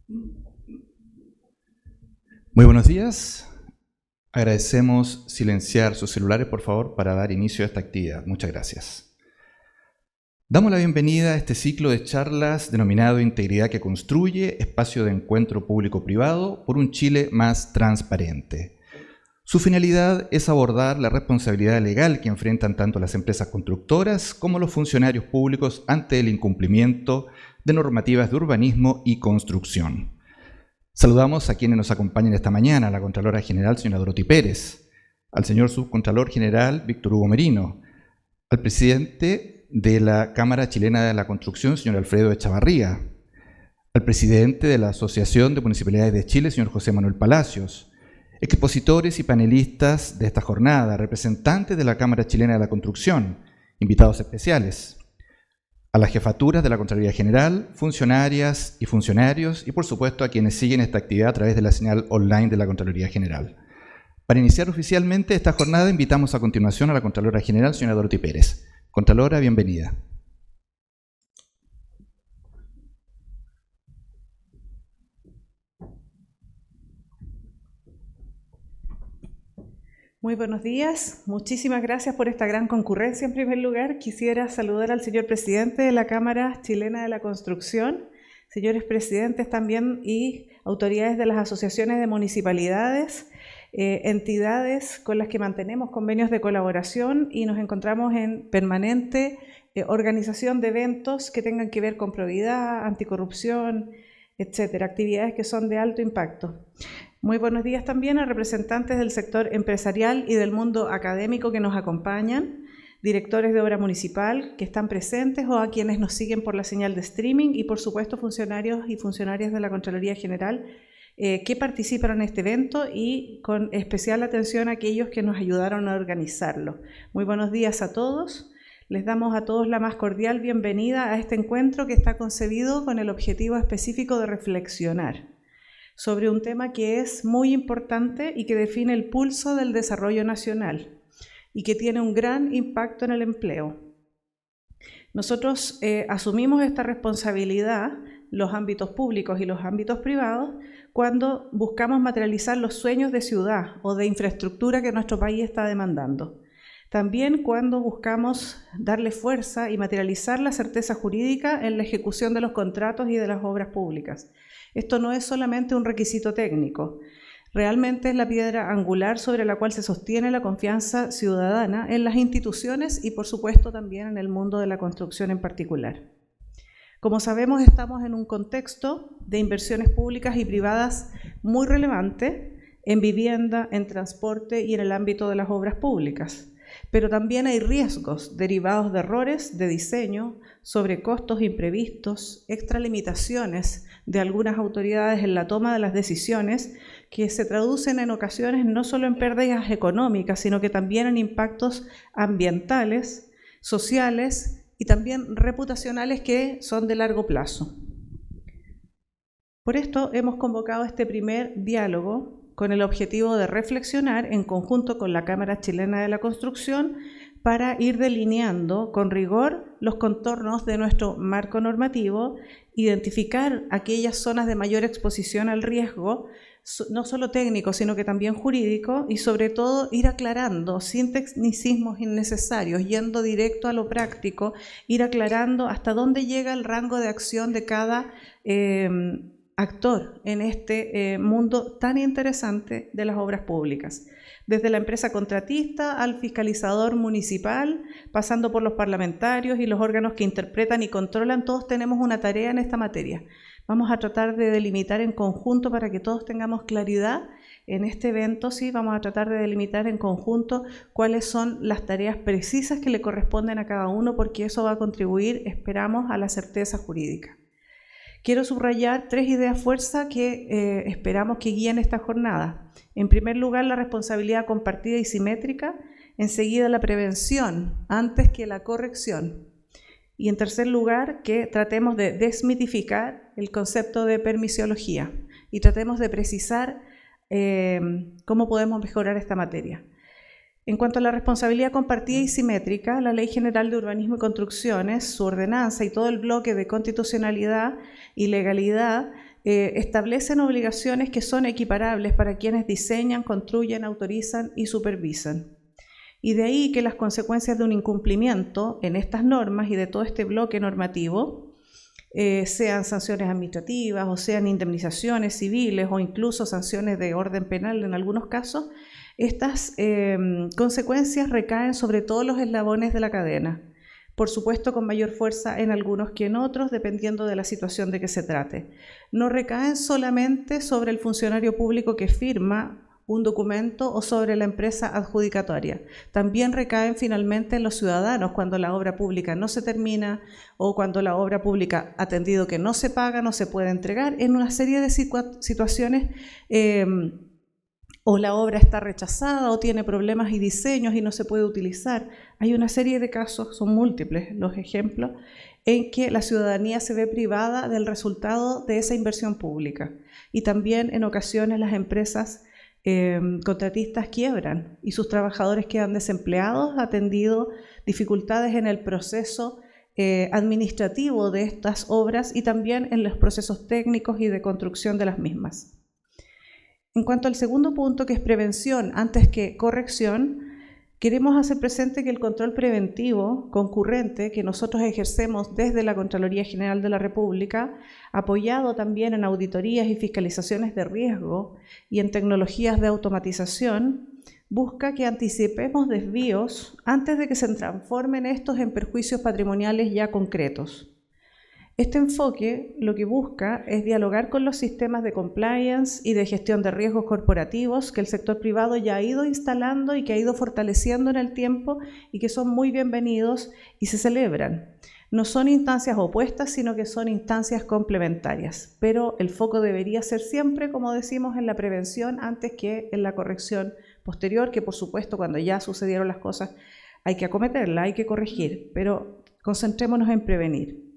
Muy buenos días. Agradecemos silenciar sus celulares, por favor, para dar inicio a esta actividad. Muchas gracias. Damos la bienvenida a este ciclo de charlas denominado Integridad que Construye, espacio de encuentro público-privado por un Chile más transparente. Su finalidad es abordar la responsabilidad legal que enfrentan tanto las empresas constructoras como los funcionarios públicos ante el incumplimiento de normativas de urbanismo y construcción. Saludamos a quienes nos acompañan esta mañana, a la Contralora General, señora Dorothy Pérez, al señor Subcontralor General, Víctor Hugo Merino, al presidente de la Cámara Chilena de la Construcción, señor Alfredo Echavarría, al presidente de la Asociación de Municipalidades de Chile, señor José Manuel Palacios, expositores y panelistas de esta jornada, representantes de la Cámara Chilena de la Construcción, invitados especiales, a las jefaturas de la Contraloría General, funcionarias y funcionarios, y por supuesto a quienes siguen esta actividad a través de la señal online de la Contraloría General. Para iniciar oficialmente esta jornada, invitamos a continuación a la Contralora General, señora Dorothy Pérez. Contralora, bienvenida. Muy buenos días, muchísimas gracias por esta gran concurrencia. En primer lugar, quisiera saludar al señor presidente de la Cámara Chilena de la Construcción, señores presidentes también y autoridades de las asociaciones de municipalidades, entidades con las que mantenemos convenios de colaboración y nos encontramos en permanente organización de eventos que tengan que ver con probidad, anticorrupción, etcétera, actividades que son de alto impacto. Muy buenos días también a representantes del sector empresarial y del mundo académico que nos acompañan, directores de obra municipal que están presentes o a quienes nos siguen por la señal de streaming y por supuesto funcionarios y funcionarias de la Contraloría General que participaron en este evento y con especial atención a aquellos que nos ayudaron a organizarlo. Muy buenos días a todos. Les damos a todos la más cordial bienvenida a este encuentro que está concebido con el objetivo específico de reflexionar sobre un tema que es muy importante y que define el pulso del desarrollo nacional y que tiene un gran impacto en el empleo. Nosotros asumimos esta responsabilidad, los ámbitos públicos y los ámbitos privados, cuando buscamos materializar los sueños de ciudad o de infraestructura que nuestro país está demandando. También cuando buscamos darle fuerza y materializar la certeza jurídica en la ejecución de los contratos y de las obras públicas. Esto no es solamente un requisito técnico, realmente es la piedra angular sobre la cual se sostiene la confianza ciudadana en las instituciones y por supuesto también en el mundo de la construcción en particular. Como sabemos, estamos en un contexto de inversiones públicas y privadas muy relevante en vivienda, en transporte y en el ámbito de las obras públicas. Pero también hay riesgos derivados de errores de diseño, sobrecostos imprevistos, extralimitaciones de algunas autoridades en la toma de las decisiones que se traducen en ocasiones no solo en pérdidas económicas, sino que también en impactos ambientales, sociales y también reputacionales que son de largo plazo. Por esto hemos convocado este primer diálogo con el objetivo de reflexionar en conjunto con la Cámara Chilena de la Construcción para ir delineando con rigor los contornos de nuestro marco normativo, identificar aquellas zonas de mayor exposición al riesgo, no solo técnico, sino que también jurídico, y sobre todo ir aclarando, sin tecnicismos innecesarios, yendo directo a lo práctico, ir aclarando hasta dónde llega el rango de acción de cada actor en este mundo tan interesante de las obras públicas. Desde la empresa contratista al fiscalizador municipal, pasando por los parlamentarios y los órganos que interpretan y controlan, todos tenemos una tarea en esta materia. Vamos a tratar de delimitar en conjunto para que todos tengamos claridad en este evento. Sí, vamos a tratar de delimitar en conjunto cuáles son las tareas precisas que le corresponden a cada uno, porque eso va a contribuir, esperamos, a la certeza jurídica. Quiero subrayar 3 ideas fuerza que esperamos que guíen esta jornada. En primer lugar, la responsabilidad compartida y simétrica. Enseguida, la prevención antes que la corrección. Y en tercer lugar, que tratemos de desmitificar el concepto de permisiología y tratemos de precisar cómo podemos mejorar esta materia. En cuanto a la responsabilidad compartida y simétrica, la Ley General de Urbanismo y Construcciones, su ordenanza y todo el bloque de constitucionalidad y legalidad establecen obligaciones que son equiparables para quienes diseñan, construyen, autorizan y supervisan. Y de ahí que las consecuencias de un incumplimiento en estas normas y de todo este bloque normativo, sean sanciones administrativas o sean indemnizaciones civiles o incluso sanciones de orden penal en algunos casos, estas consecuencias recaen sobre todos los eslabones de la cadena. Por supuesto, con mayor fuerza en algunos que en otros, dependiendo de la situación de que se trate. No recaen solamente sobre el funcionario público que firma un documento o sobre la empresa adjudicataria. También recaen finalmente en los ciudadanos cuando la obra pública no se termina o cuando la obra pública ha atendido que no se paga, no se puede entregar, en una serie de situaciones o la obra está rechazada o tiene problemas y diseños y no se puede utilizar. Hay una serie de casos, son múltiples los ejemplos, en que la ciudadanía se ve privada del resultado de esa inversión pública. Y también en ocasiones las empresas contratistas quiebran y sus trabajadores quedan desempleados, atendido dificultades en el proceso administrativo de estas obras y también en los procesos técnicos y de construcción de las mismas. En cuanto al segundo punto, que es prevención antes que corrección, queremos hacer presente que el control preventivo concurrente que nosotros ejercemos desde la Contraloría General de la República, apoyado también en auditorías y fiscalizaciones de riesgo y en tecnologías de automatización, busca que anticipemos desvíos antes de que se transformen estos en perjuicios patrimoniales ya concretos. Este enfoque lo que busca es dialogar con los sistemas de compliance y de gestión de riesgos corporativos que el sector privado ya ha ido instalando y que ha ido fortaleciendo en el tiempo y que son muy bienvenidos y se celebran. No son instancias opuestas, sino que son instancias complementarias, pero el foco debería ser siempre, como decimos, en la prevención antes que en la corrección posterior, que por supuesto cuando ya sucedieron las cosas hay que acometerla, hay que corregir, pero concentrémonos en prevenir.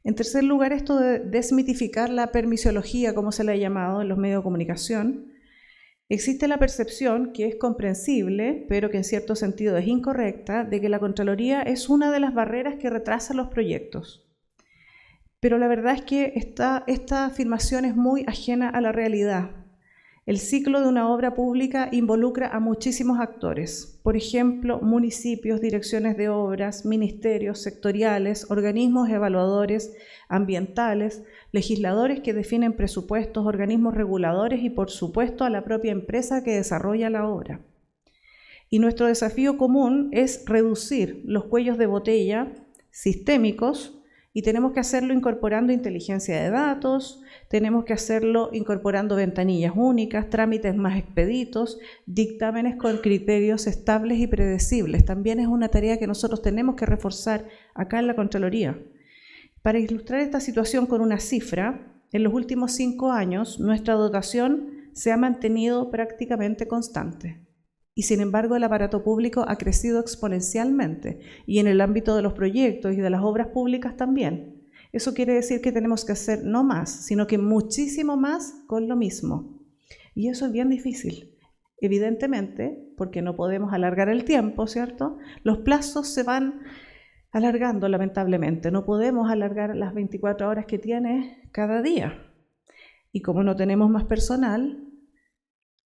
En tercer lugar, esto de desmitificar la permisiología, como se le ha llamado en los medios de comunicación. Existe la percepción, que es comprensible, pero que en cierto sentido es incorrecta, de que la Contraloría es una de las barreras que retrasa los proyectos. Pero la verdad es que esta afirmación es muy ajena a la realidad. El ciclo de una obra pública involucra a muchísimos actores, por ejemplo, municipios, direcciones de obras, ministerios sectoriales, organismos evaluadores ambientales, legisladores que definen presupuestos, organismos reguladores y, por supuesto, a la propia empresa que desarrolla la obra. Y nuestro desafío común es reducir los cuellos de botella sistémicos y tenemos que hacerlo incorporando inteligencia de datos, tenemos que hacerlo incorporando ventanillas únicas, trámites más expeditos, dictámenes con criterios estables y predecibles. También es una tarea que nosotros tenemos que reforzar acá en la Contraloría. Para ilustrar esta situación con una cifra, en los últimos 5 años nuestra dotación se ha mantenido prácticamente constante. Y sin embargo el aparato público ha crecido exponencialmente y en el ámbito de los proyectos y de las obras públicas también. Eso quiere decir que tenemos que hacer no más, sino que muchísimo más con lo mismo. Y eso es bien difícil, evidentemente, porque no podemos alargar el tiempo, ¿cierto? Los plazos se van alargando, lamentablemente. No podemos alargar las 24 horas que tiene cada día. Y como no tenemos más personal,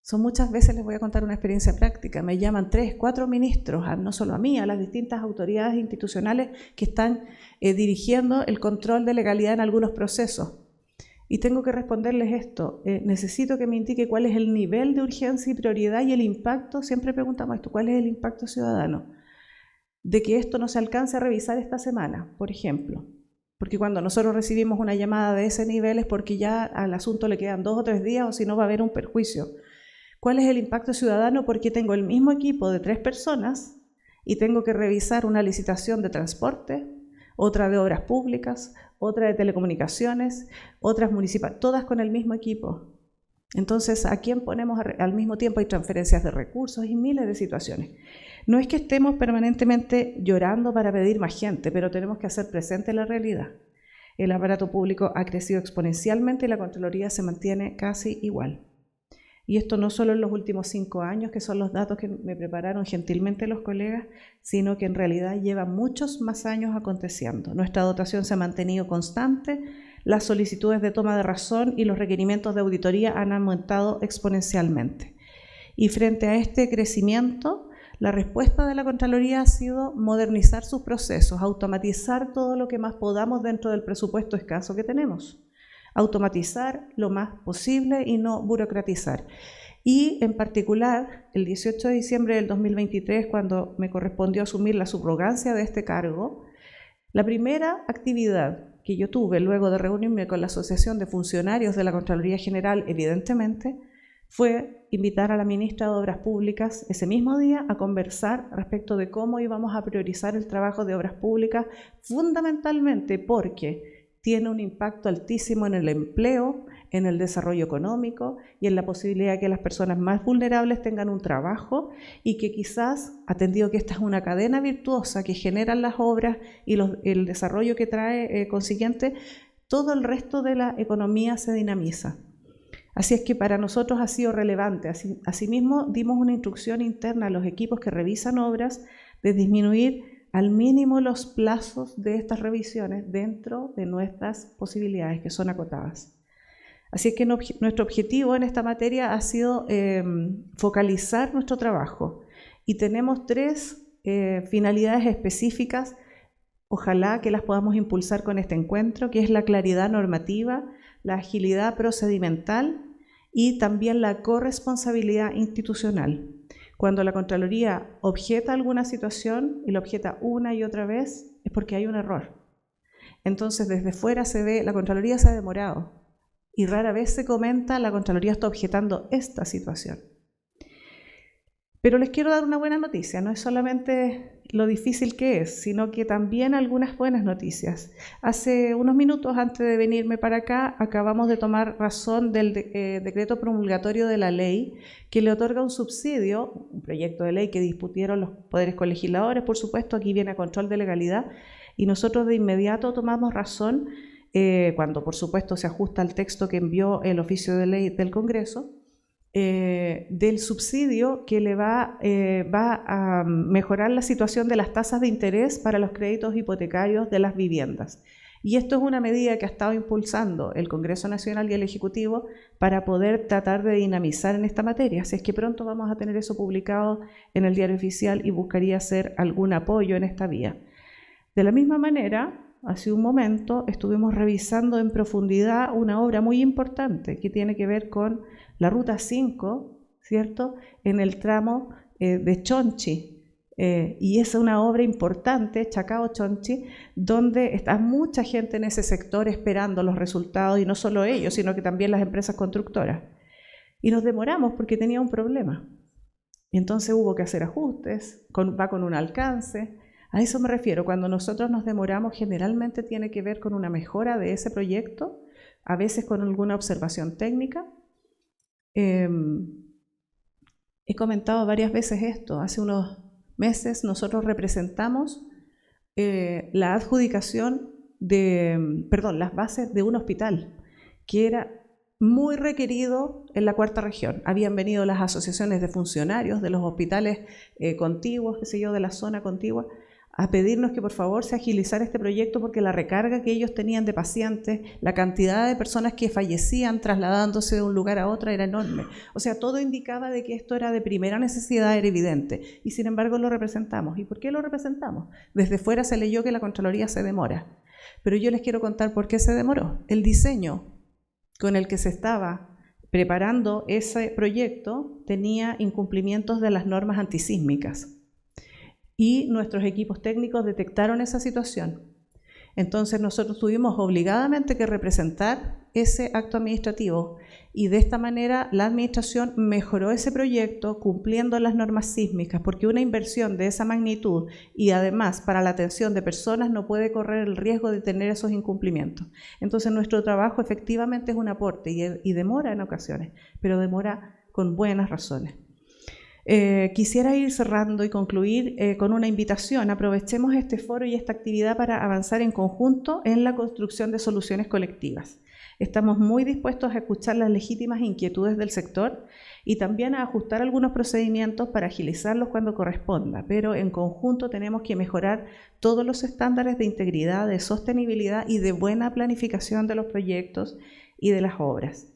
son muchas veces, les voy a contar una experiencia práctica, me llaman 3, 4 ministros, no solo a mí, a las distintas autoridades institucionales que están dirigiendo el control de legalidad en algunos procesos. Y tengo que responderles esto, necesito que me indique cuál es el nivel de urgencia y prioridad y el impacto, siempre preguntamos esto, ¿cuál es el impacto ciudadano? De que esto no se alcance a revisar esta semana, por ejemplo. Porque cuando nosotros recibimos una llamada de ese nivel es porque ya al asunto le quedan 2 o 3 días o si no va a haber un perjuicio. ¿Cuál es el impacto ciudadano? Porque tengo el mismo equipo de 3 personas y tengo que revisar una licitación de transporte, otra de obras públicas, otra de telecomunicaciones, otras municipales, todas con el mismo equipo. Entonces, ¿a quién ponemos al mismo tiempo? Hay transferencias de recursos y miles de situaciones. No es que estemos permanentemente llorando para pedir más gente, pero tenemos que hacer presente la realidad. El aparato público ha crecido exponencialmente y la Contraloría se mantiene casi igual. Y esto no solo en los últimos 5 años, que son los datos que me prepararon gentilmente los colegas, sino que en realidad lleva muchos más años aconteciendo. Nuestra dotación se ha mantenido constante, las solicitudes de toma de razón y los requerimientos de auditoría han aumentado exponencialmente. Y frente a este crecimiento, la respuesta de la Contraloría ha sido modernizar sus procesos, automatizar todo lo que más podamos dentro del presupuesto escaso que tenemos. Automatizar lo más posible y no burocratizar. Y en particular, el 18 de diciembre del 2023, cuando me correspondió asumir la subrogancia de este cargo, la primera actividad que yo tuve luego de reunirme con la Asociación de Funcionarios de la Contraloría General, evidentemente, fue invitar a la ministra de Obras Públicas ese mismo día a conversar respecto de cómo íbamos a priorizar el trabajo de obras públicas, fundamentalmente porque tiene un impacto altísimo en el empleo, en el desarrollo económico y en la posibilidad de que las personas más vulnerables tengan un trabajo y que quizás, atendido que esta es una cadena virtuosa que generan las obras y el desarrollo que trae consiguiente, todo el resto de la economía se dinamiza. Así es que para nosotros ha sido relevante. Asimismo, dimos una instrucción interna a los equipos que revisan obras de disminuir al mínimo los plazos de estas revisiones dentro de nuestras posibilidades, que son acotadas. Así es que nuestro objetivo en esta materia ha sido focalizar nuestro trabajo y tenemos 3 finalidades específicas, ojalá que las podamos impulsar con este encuentro, que es la claridad normativa, la agilidad procedimental y también la corresponsabilidad institucional. Cuando la Contraloría objeta alguna situación y lo objeta una y otra vez, es porque hay un error. Entonces, desde fuera se ve, la Contraloría se ha demorado y rara vez se comenta, la Contraloría está objetando esta situación. Pero les quiero dar una buena noticia, no es solamente lo difícil que es, sino que también algunas buenas noticias. Hace unos minutos antes de venirme para acá, acabamos de tomar razón del decreto promulgatorio de la ley que le otorga un subsidio, un proyecto de ley que discutieron los poderes colegisladores, por supuesto, aquí viene a control de legalidad, y nosotros de inmediato tomamos razón, cuando por supuesto se ajusta al texto que envió el oficio de ley del Congreso, del subsidio que le va a mejorar la situación de las tasas de interés para los créditos hipotecarios de las viviendas. Y esto es una medida que ha estado impulsando el Congreso Nacional y el Ejecutivo para poder tratar de dinamizar en esta materia. Así es que pronto vamos a tener eso publicado en el Diario Oficial y buscaría hacer algún apoyo en esta vía. De la misma manera, hace un momento estuvimos revisando en profundidad una obra muy importante que tiene que ver con la Ruta 5, ¿cierto?, en el tramo de Chonchi. Y es una obra importante, Chacao-Chonchi, donde está mucha gente en ese sector esperando los resultados, y no solo ellos, sino que también las empresas constructoras. Y nos demoramos porque tenía un problema. Y entonces hubo que hacer ajustes, va con un alcance. A eso me refiero, cuando nosotros nos demoramos generalmente tiene que ver con una mejora de ese proyecto, a veces con alguna observación técnica. He comentado varias veces esto, hace unos meses nosotros representamos la adjudicación las bases de un hospital que era muy requerido en la cuarta región. Habían venido las asociaciones de funcionarios de los hospitales contiguos, qué sé yo, de la zona contigua, a pedirnos que por favor se agilizara este proyecto porque la recarga que ellos tenían de pacientes, la cantidad de personas que fallecían trasladándose de un lugar a otro era enorme. O sea, todo indicaba de que esto era de primera necesidad, era evidente. Y sin embargo lo representamos. ¿Y por qué lo representamos? Desde fuera se leyó que la Contraloría se demora. Pero yo les quiero contar por qué se demoró. El diseño con el que se estaba preparando ese proyecto tenía incumplimientos de las normas antisísmicas. Y nuestros equipos técnicos detectaron esa situación. Entonces nosotros tuvimos obligadamente que representar ese acto administrativo y de esta manera la administración mejoró ese proyecto cumpliendo las normas sísmicas, porque una inversión de esa magnitud y además para la atención de personas no puede correr el riesgo de tener esos incumplimientos. Entonces nuestro trabajo efectivamente es un aporte y demora en ocasiones, pero demora con buenas razones. Quisiera ir cerrando y concluir con una invitación. Aprovechemos este foro y esta actividad para avanzar en conjunto en la construcción de soluciones colectivas. Estamos muy dispuestos a escuchar las legítimas inquietudes del sector y también a ajustar algunos procedimientos para agilizarlos cuando corresponda, pero en conjunto tenemos que mejorar todos los estándares de integridad, de sostenibilidad y de buena planificación de los proyectos y de las obras.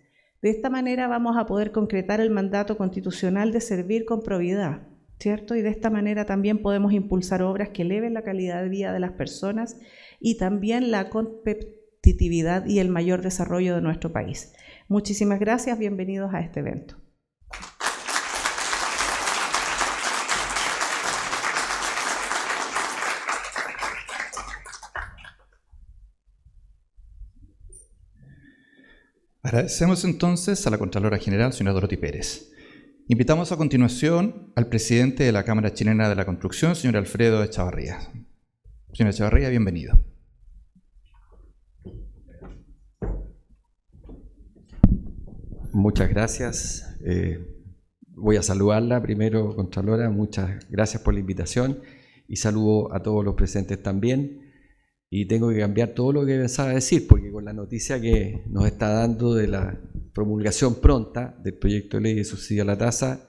De esta manera vamos a poder concretar el mandato constitucional de servir con probidad, ¿cierto? Y de esta manera también podemos impulsar obras que eleven la calidad de vida de las personas y también la competitividad y el mayor desarrollo de nuestro país. Muchísimas gracias, bienvenidos a este evento. Agradecemos entonces a la Contralora General, señora Dorothy Pérez. Invitamos a continuación al presidente de la Cámara Chilena de la Construcción, señor Alfredo Echavarría. Señor Echavarría, bienvenido. Muchas gracias. Voy a saludarla primero, Contralora. Muchas gracias por la invitación y saludo a todos los presentes también. Y tengo que cambiar todo lo que pensaba decir, porque con la noticia que nos está dando de la promulgación pronta del proyecto de ley de subsidio a la tasa,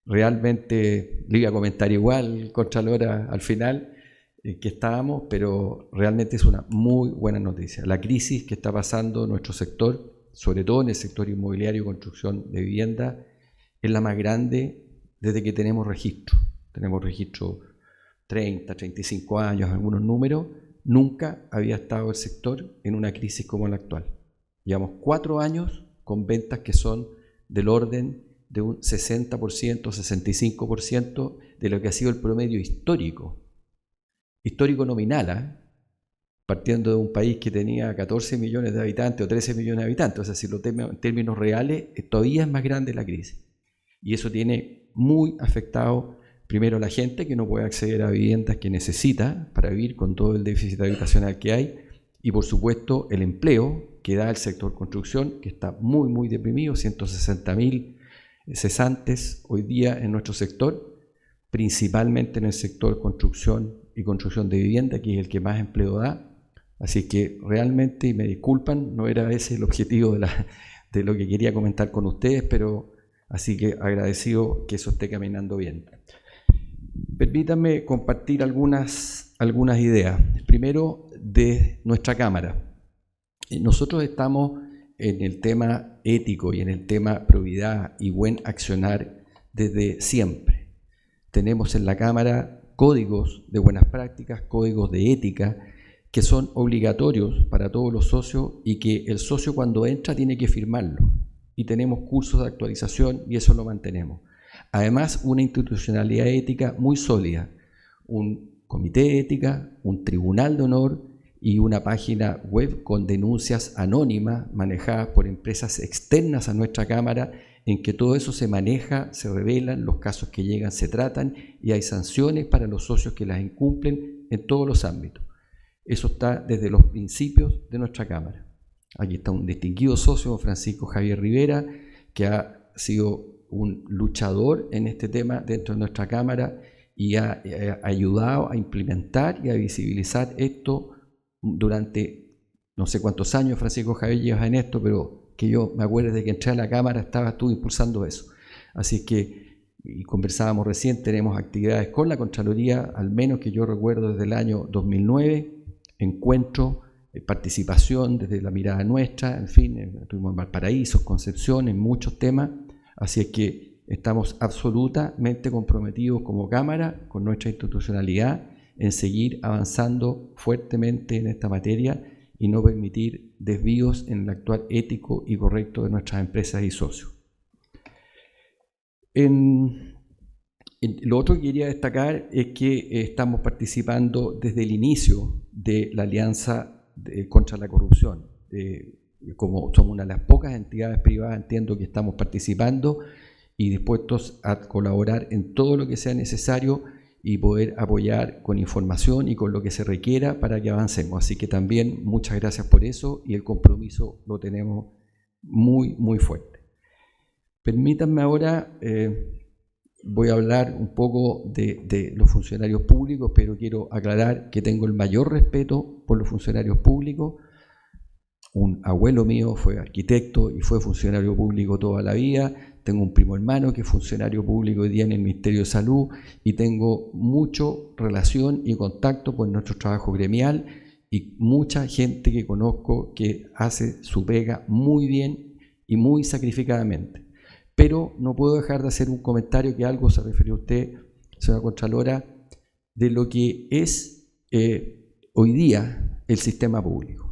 realmente le iba a comentar igual, Contralora, al final, que estábamos, pero realmente es una muy buena noticia. La crisis que está pasando nuestro sector, sobre todo en el sector inmobiliario y construcción de vivienda, es la más grande desde que tenemos registro. Tenemos registro 30, 35 años, algunos números. Nunca había estado el sector en una crisis como la actual. Llevamos 4 años con ventas que son del orden de un 60%, 65% de lo que ha sido el promedio histórico nominal, partiendo de un país que tenía 14 millones de habitantes o 13 millones de habitantes. O sea, si lo tenemos en términos reales, todavía es más grande la crisis. Y eso tiene muy afectado primero la gente que no puede acceder a viviendas que necesita para vivir con todo el déficit habitacional que hay, y por supuesto el empleo que da el sector construcción, que está muy muy deprimido, 160.000 cesantes hoy día en nuestro sector, principalmente en el sector construcción y construcción de vivienda, que es el que más empleo da. Así que realmente, y me disculpan, no era ese el objetivo de lo que quería comentar con ustedes, pero así que agradecido que eso esté caminando bien. Permítanme compartir algunas ideas. Primero, de nuestra Cámara. Nosotros estamos en el tema ético y en el tema probidad y buen accionar desde siempre. Tenemos en la Cámara códigos de buenas prácticas, códigos de ética, que son obligatorios para todos los socios y que el socio cuando entra tiene que firmarlo. Y tenemos cursos de actualización y eso lo mantenemos. Además, una institucionalidad ética muy sólida, un comité de ética, un tribunal de honor y una página web con denuncias anónimas manejadas por empresas externas a nuestra Cámara, en que todo eso se maneja, se revelan, los casos que llegan se tratan y hay sanciones para los socios que las incumplen en todos los ámbitos. Eso está desde los principios de nuestra Cámara. Aquí está un distinguido socio, Francisco Javier Rivera, que ha sido un luchador en este tema dentro de nuestra Cámara y ha ayudado a implementar y a visibilizar esto durante no sé cuántos años. Francisco Javier lleva en esto, pero que yo me acuerdo de que entré a la Cámara estuve impulsando eso. Así que, y conversábamos recién, tenemos actividades con la Contraloría, al menos que yo recuerdo desde el año 2009, encuentro, participación desde la mirada nuestra, en fin, estuvimos en Valparaíso, Concepción, en muchos temas. Así es que estamos absolutamente comprometidos como Cámara con nuestra institucionalidad en seguir avanzando fuertemente en esta materia y no permitir desvíos en el actuar ético y correcto de nuestras empresas y socios. Lo otro que quería destacar es que estamos participando desde el inicio de la Alianza contra la Corrupción. Como somos una de las pocas entidades privadas, entiendo que estamos participando y dispuestos a colaborar en todo lo que sea necesario y poder apoyar con información y con lo que se requiera para que avancemos. Así que también muchas gracias por eso y el compromiso lo tenemos muy, muy fuerte. Permítanme ahora voy a hablar un poco de los funcionarios públicos, pero quiero aclarar que tengo el mayor respeto por los funcionarios públicos. Un abuelo mío fue arquitecto y fue funcionario público toda la vida. Tengo un primo hermano que es funcionario público hoy día en el Ministerio de Salud y tengo mucha relación y contacto con nuestro trabajo gremial y mucha gente que conozco que hace su pega muy bien y muy sacrificadamente. Pero no puedo dejar de hacer un comentario que algo se refirió usted, señora Contralora, de lo que es hoy día el sistema público.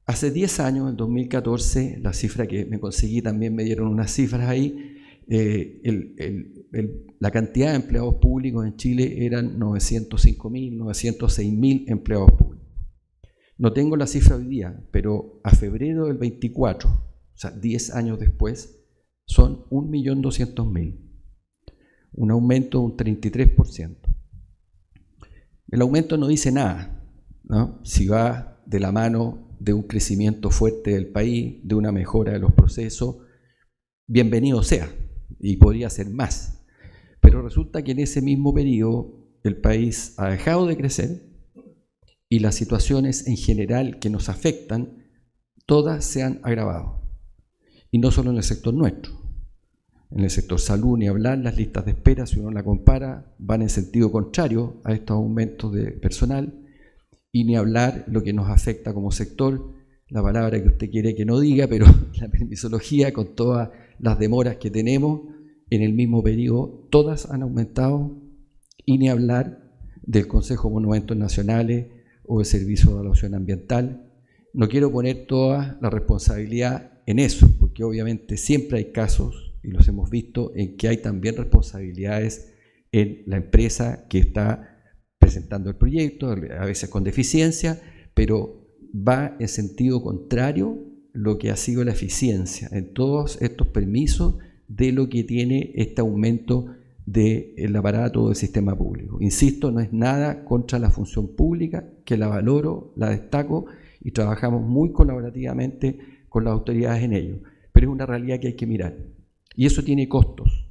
Hace 10 años, en 2014, la cifra que me conseguí también me dieron unas cifras ahí, la cantidad de empleados públicos en Chile eran 905.000, 906.000 empleados públicos. No tengo la cifra hoy día, pero a febrero del 24, o sea, 10 años después, son 1.200.000, un aumento de un 33%. El aumento no dice nada, ¿no? Si va de la mano de un crecimiento fuerte del país, de una mejora de los procesos, bienvenido sea, y podría ser más. Pero resulta que en ese mismo periodo el país ha dejado de crecer y las situaciones en general que nos afectan, todas se han agravado. Y no solo en el sector nuestro. En el sector salud, ni hablar, las listas de espera, si uno la compara, van en sentido contrario a estos aumentos de personal. Y ni hablar lo que nos afecta como sector, la palabra que usted quiere que no diga, pero la permisología con todas las demoras que tenemos en el mismo periodo, todas han aumentado, y ni hablar del Consejo de Monumentos Nacionales o del Servicio de Evaluación Ambiental. No quiero poner toda la responsabilidad en eso, porque obviamente siempre hay casos, y los hemos visto, en que hay también responsabilidades en la empresa que está presentando el proyecto, a veces con deficiencia, pero va en sentido contrario lo que ha sido la eficiencia en todos estos permisos de lo que tiene este aumento del aparato del sistema público. Insisto, no es nada contra la función pública, que la valoro, la destaco y trabajamos muy colaborativamente con las autoridades en ello, pero es una realidad que hay que mirar. Y eso tiene costos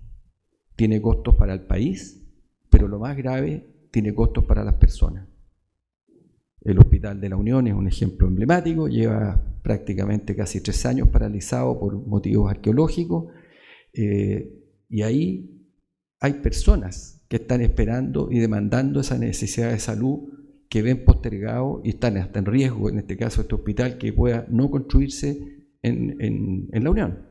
para el país, pero lo más grave, tiene costos para las personas. El Hospital de la Unión es un ejemplo emblemático, lleva prácticamente casi 3 años paralizado por motivos arqueológicos, y ahí hay personas que están esperando y demandando esa necesidad de salud que ven postergado y están hasta en riesgo, en este caso este hospital, que pueda no construirse en la Unión.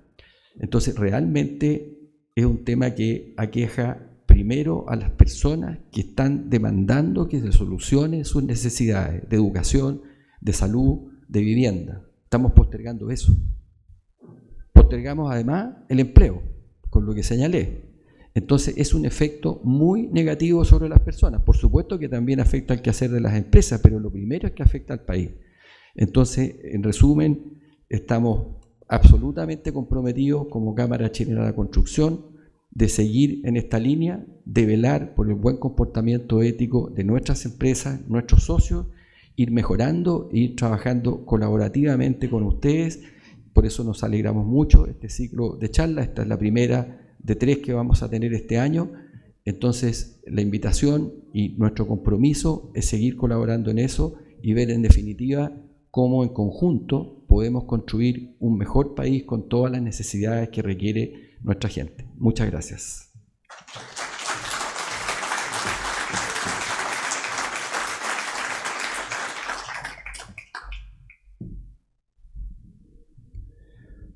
Entonces realmente es un tema que aqueja primero a las personas que están demandando que se solucionen sus necesidades de educación, de salud, de vivienda. Estamos postergando eso. Postergamos además el empleo, con lo que señalé. Entonces es un efecto muy negativo sobre las personas. Por supuesto que también afecta al quehacer de las empresas, pero lo primero es que afecta al país. Entonces, en resumen, estamos absolutamente comprometidos como Cámara Chilena de la Construcción de seguir en esta línea, de velar por el buen comportamiento ético de nuestras empresas, nuestros socios, ir mejorando, ir trabajando colaborativamente con ustedes. Por eso nos alegramos mucho este ciclo de charlas. Esta es la primera de 3 que vamos a tener este año. Entonces, la invitación y nuestro compromiso es seguir colaborando en eso y ver en definitiva cómo en conjunto podemos construir un mejor país con todas las necesidades que requiere nuestra gente. Muchas gracias.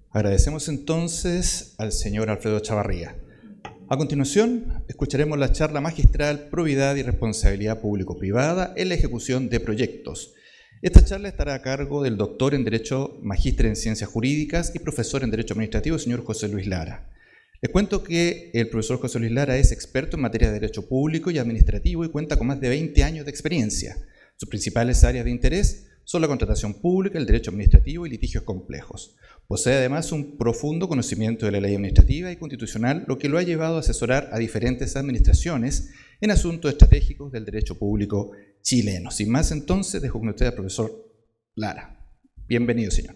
Agradecemos entonces al señor Alfredo Chavarría. A continuación, escucharemos la charla magistral Probidad y Responsabilidad Público-Privada en la ejecución de proyectos. Esta charla estará a cargo del doctor en Derecho, magíster en Ciencias Jurídicas y profesor en Derecho Administrativo, señor José Luis Lara. Les cuento que el profesor José Luis Lara es experto en materia de Derecho Público y Administrativo y cuenta con más de 20 años de experiencia. Sus principales áreas de interés son la contratación pública, el derecho administrativo y litigios complejos. Posee además un profundo conocimiento de la ley administrativa y constitucional, lo que lo ha llevado a asesorar a diferentes administraciones en asuntos estratégicos del derecho público chileno. Sin más, entonces, dejo con usted al profesor Lara. Bienvenido, señor.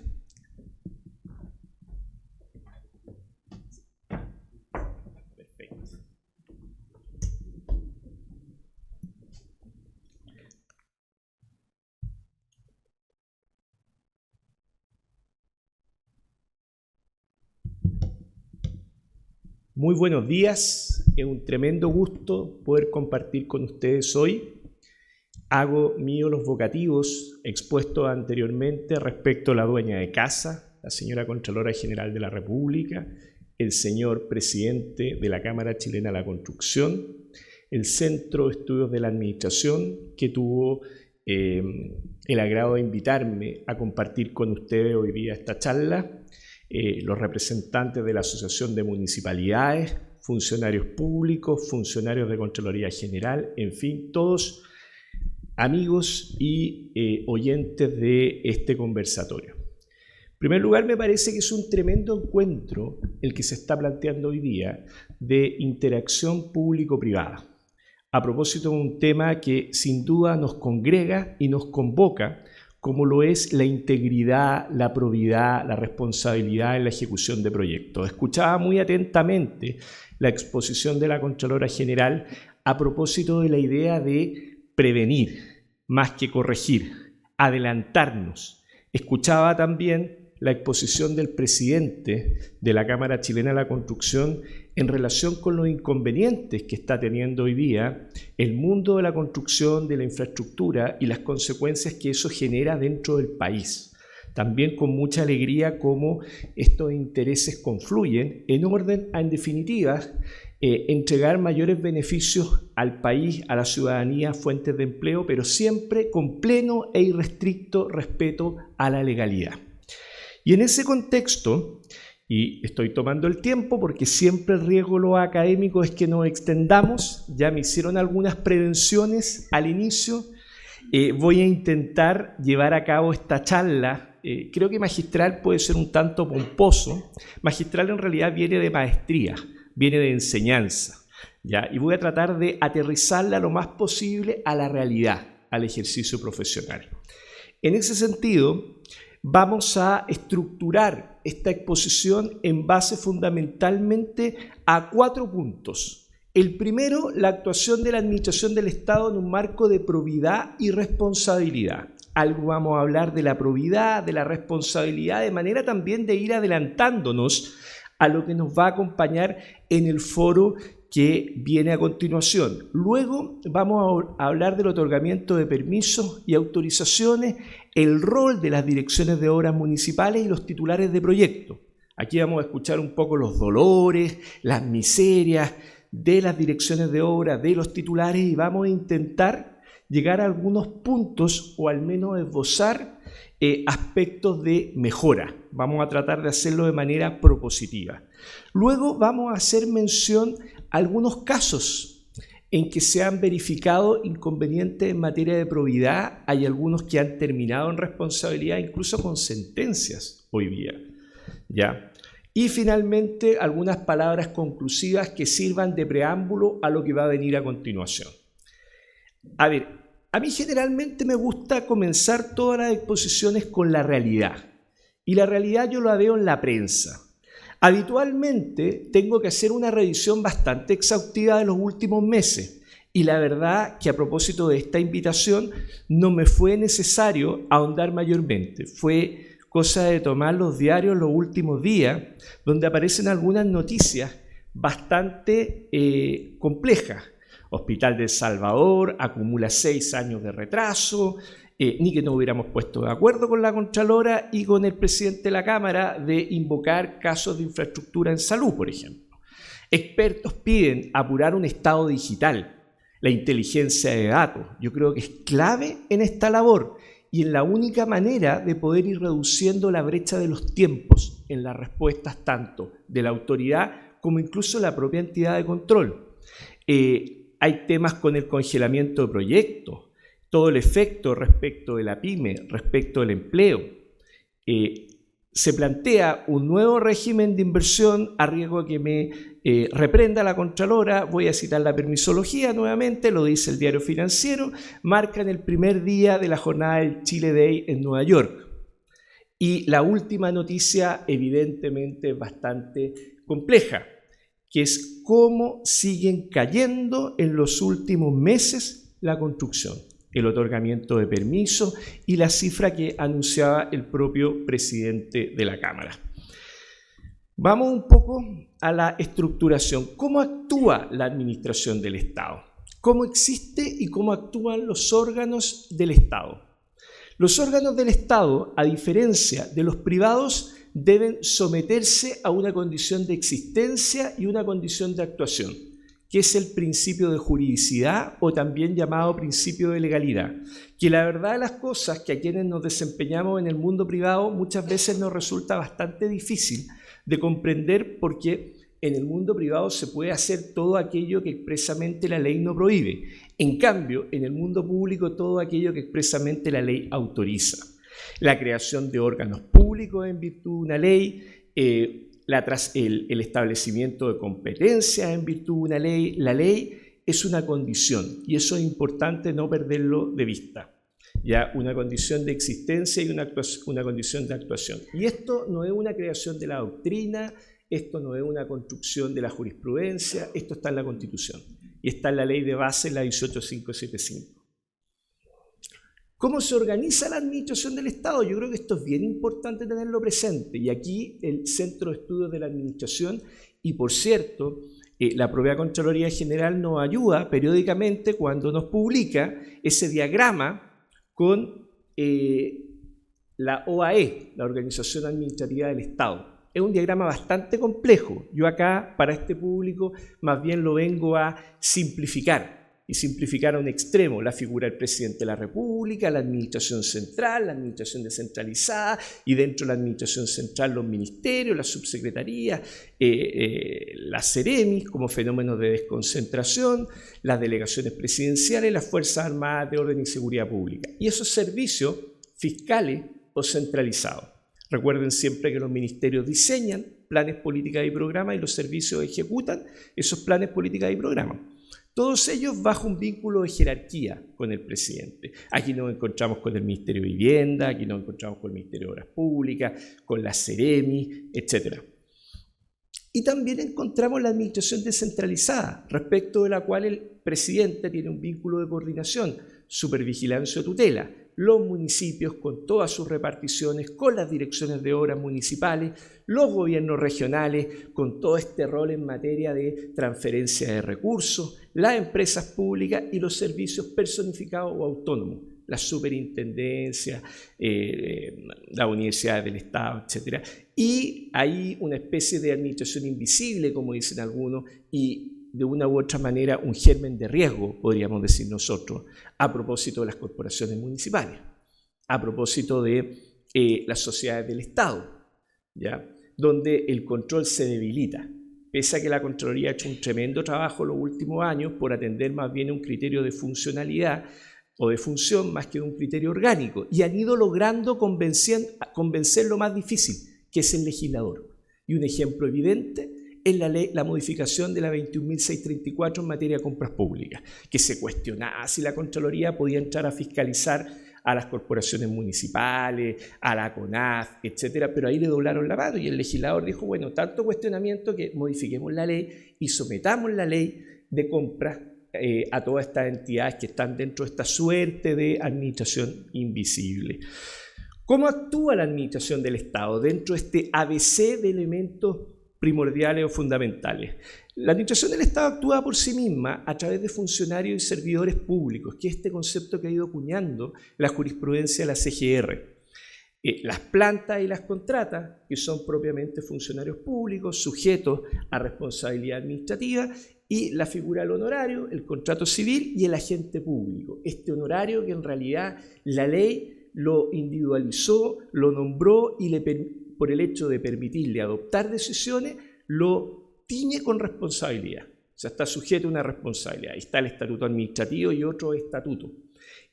Muy buenos días, es un tremendo gusto poder compartir con ustedes hoy. Hago mío los vocativos expuestos anteriormente respecto a la dueña de casa, la señora Contralora General de la República, el señor Presidente de la Cámara Chilena de la Construcción, el Centro de Estudios de la Administración, que tuvo el agrado de invitarme a compartir con ustedes hoy día esta charla, los representantes de la Asociación de Municipalidades, funcionarios públicos, funcionarios de Contraloría General, en fin, todos amigos y oyentes de este conversatorio. En primer lugar, me parece que es un tremendo encuentro el que se está planteando hoy día de interacción público-privada. A propósito de un tema que sin duda nos congrega y nos convoca, como lo es la integridad, la probidad, la responsabilidad en la ejecución de proyectos. Escuchaba muy atentamente la exposición de la Contralora General a propósito de la idea de prevenir más que corregir, adelantarnos. Escuchaba también la exposición del presidente de la Cámara Chilena de la Construcción en relación con los inconvenientes que está teniendo hoy día el mundo de la construcción, de la infraestructura y las consecuencias que eso genera dentro del país. También con mucha alegría cómo estos intereses confluyen en orden a, en definitiva, entregar mayores beneficios al país, a la ciudadanía, fuentes de empleo, pero siempre con pleno e irrestricto respeto a la legalidad. Y en ese contexto, y estoy tomando el tiempo porque siempre el riesgo de los académicos es que nos extendamos, ya me hicieron algunas prevenciones al inicio, voy a intentar llevar a cabo esta charla, creo que magistral puede ser un tanto pomposo, magistral en realidad viene de maestría, viene de enseñanza, ¿ya? Y voy a tratar de aterrizarla lo más posible a la realidad, al ejercicio profesional. En ese sentido, vamos a estructurar esta exposición en base fundamentalmente a 4 puntos. El primero, la actuación de la Administración del Estado en un marco de probidad y responsabilidad. Algo vamos a hablar de la probidad, de la responsabilidad, de manera también de ir adelantándonos a lo que nos va a acompañar en el foro que viene a continuación. Luego vamos a hablar del otorgamiento de permisos y autorizaciones, el rol de las direcciones de obras municipales y los titulares de proyectos. Aquí vamos a escuchar un poco los dolores, las miserias de las direcciones de obras, de los titulares, y vamos a intentar llegar a algunos puntos o al menos esbozar aspectos de mejora. Vamos a tratar de hacerlo de manera propositiva. Luego vamos a hacer mención a algunos casos en que se han verificado inconvenientes en materia de probidad. Hay algunos que han terminado en responsabilidad, incluso con sentencias hoy día, ¿ya? Y finalmente, algunas palabras conclusivas que sirvan de preámbulo a lo que va a venir a continuación. A ver, a mí generalmente me gusta comenzar todas las exposiciones con la realidad. Y la realidad yo la veo en la prensa. Habitualmente tengo que hacer una revisión bastante exhaustiva de los últimos meses. Y la verdad que a propósito de esta invitación no me fue necesario ahondar mayormente. Fue cosa de tomar los diarios los últimos días, donde aparecen algunas noticias bastante complejas. Hospital de El Salvador acumula 6 años de retraso, ni que no hubiéramos puesto de acuerdo con la Contralora y con el presidente de la Cámara de invocar casos de infraestructura en salud, por ejemplo. Expertos piden apurar un Estado digital, la inteligencia de datos. Yo creo que es clave en esta labor y en la única manera de poder ir reduciendo la brecha de los tiempos en las respuestas tanto de la autoridad como incluso la propia entidad de control. Hay temas con el congelamiento de proyectos, todo el efecto respecto de la pyme, respecto del empleo. Se plantea un nuevo régimen de inversión a riesgo de que me reprenda la Contralora. Voy a citar la permisología nuevamente, lo dice el Diario Financiero, marcan el primer día de la jornada del Chile Day en Nueva York. Y la última noticia evidentemente es bastante compleja, que es cómo siguen cayendo en los últimos meses la construcción, el otorgamiento de permisos y la cifra que anunciaba el propio presidente de la Cámara. Vamos un poco a la estructuración. ¿Cómo actúa la administración del Estado? ¿Cómo existe y cómo actúan los órganos del Estado? Los órganos del Estado, a diferencia de los privados, deben someterse a una condición de existencia y una condición de actuación, que es el principio de juridicidad o también llamado principio de legalidad, que la verdad de las cosas que a quienes nos desempeñamos en el mundo privado muchas veces nos resulta bastante difícil de comprender, porque en el mundo privado se puede hacer todo aquello que expresamente la ley no prohíbe. En cambio, en el mundo público, todo aquello que expresamente la ley autoriza. La creación de órganos públicos en virtud de una ley, el establecimiento de competencias en virtud de una ley. La ley es una condición y eso es importante no perderlo de vista. Ya, una condición de existencia y una condición de actuación. Y esto no es una creación de la doctrina, esto no es una construcción de la jurisprudencia, esto está en la Constitución y está en la ley de base, la 18575. ¿Cómo se organiza la administración del Estado? Yo creo que esto es bien importante tenerlo presente. Y aquí el Centro de Estudios de la Administración, y por cierto, la propia Contraloría General nos ayuda periódicamente cuando nos publica ese diagrama con la OAE, la Organización Administrativa del Estado. Es un diagrama bastante complejo. Yo acá, para este público, más bien lo vengo a simplificar. Y simplificar a un extremo la figura del presidente de la República, la administración central, la administración descentralizada, y dentro de la administración central los ministerios, las subsecretarías, las CEREMIs como fenómenos de desconcentración, las delegaciones presidenciales, las Fuerzas Armadas de Orden y Seguridad Pública. Y esos servicios fiscales o centralizados. Recuerden siempre que los ministerios diseñan planes, políticas y programas y los servicios ejecutan esos planes, políticas y programas. Todos ellos bajo un vínculo de jerarquía con el presidente. Aquí nos encontramos con el Ministerio de Vivienda, aquí nos encontramos con el Ministerio de Obras Públicas, con la CEREMI, etc. Y también encontramos la administración descentralizada, respecto de la cual el presidente tiene un vínculo de coordinación, supervigilancia o tutela. Los municipios con todas sus reparticiones, con las direcciones de obras municipales, los gobiernos regionales con todo este rol en materia de transferencia de recursos, las empresas públicas y los servicios personificados o autónomos, las superintendencias, las universidades del Estado, etc. Y hay una especie de administración invisible, como dicen algunos, y de una u otra manera un germen de riesgo, podríamos decir nosotros, a propósito de las corporaciones municipales, a propósito de las sociedades del Estado, ¿ya? Donde el control se debilita, pese a que la Contraloría ha hecho un tremendo trabajo los últimos años por atender más bien un criterio de funcionalidad o de función más que de un criterio orgánico, y han ido logrando convencer lo más difícil, que es el legislador. Y un ejemplo evidente es la modificación de la 21.634 en materia de compras públicas, que se cuestionaba si la Contraloría podía entrar a fiscalizar a las corporaciones municipales, a la CONAF, etcétera, pero ahí le doblaron la mano y el legislador dijo, bueno, tanto cuestionamiento que modifiquemos la ley y sometamos la ley de compras a todas estas entidades que están dentro de esta suerte de administración invisible. ¿Cómo actúa la administración del Estado dentro de este ABC de elementos primordiales o fundamentales? La administración del Estado actúa por sí misma a través de funcionarios y servidores públicos, que es este concepto que ha ido acuñando la jurisprudencia de la CGR. Las plantas y las contratas, que son propiamente funcionarios públicos sujetos a responsabilidad administrativa, y la figura del honorario, el contrato civil y el agente público. Este honorario que en realidad la ley lo individualizó, lo nombró y por el hecho de permitirle adoptar decisiones, lo tiñe con responsabilidad. O sea, está sujeto a una responsabilidad. Ahí está el estatuto administrativo y otro estatuto.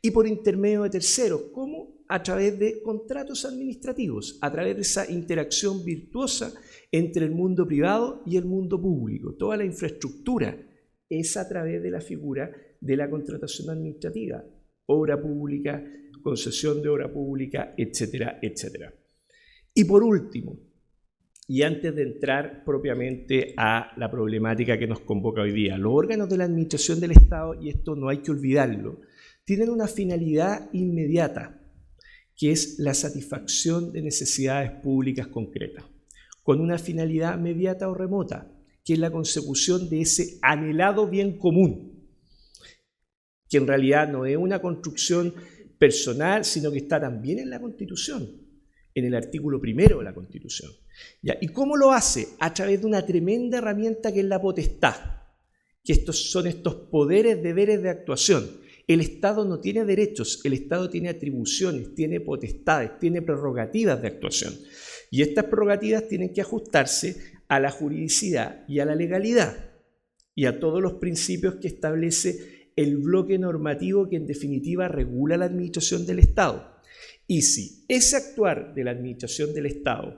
Y por intermedio de terceros, ¿cómo? A través de contratos administrativos, a través de esa interacción virtuosa entre el mundo privado y el mundo público. Toda la infraestructura es a través de la figura de la contratación administrativa, obra pública, concesión de obra pública, etcétera, etcétera. Y por último, y antes de entrar propiamente a la problemática que nos convoca hoy día, los órganos de la administración del Estado, y esto no hay que olvidarlo, tienen una finalidad inmediata, que es la satisfacción de necesidades públicas concretas. con una finalidad mediata o remota, que es la consecución de ese anhelado bien común, que en realidad no es una construcción personal, sino que está también en la Constitución, en el artículo 1 de la Constitución. ¿Ya? ¿Y cómo lo hace? A través de una tremenda herramienta que es la potestad, que son estos poderes, deberes de actuación. El Estado no tiene derechos, el Estado tiene atribuciones, tiene potestades, tiene prerrogativas de actuación. Y estas prerrogativas tienen que ajustarse a la juridicidad y a la legalidad y a todos los principios que establece el bloque normativo que en definitiva regula la administración del Estado. Y si ese actuar de la administración del Estado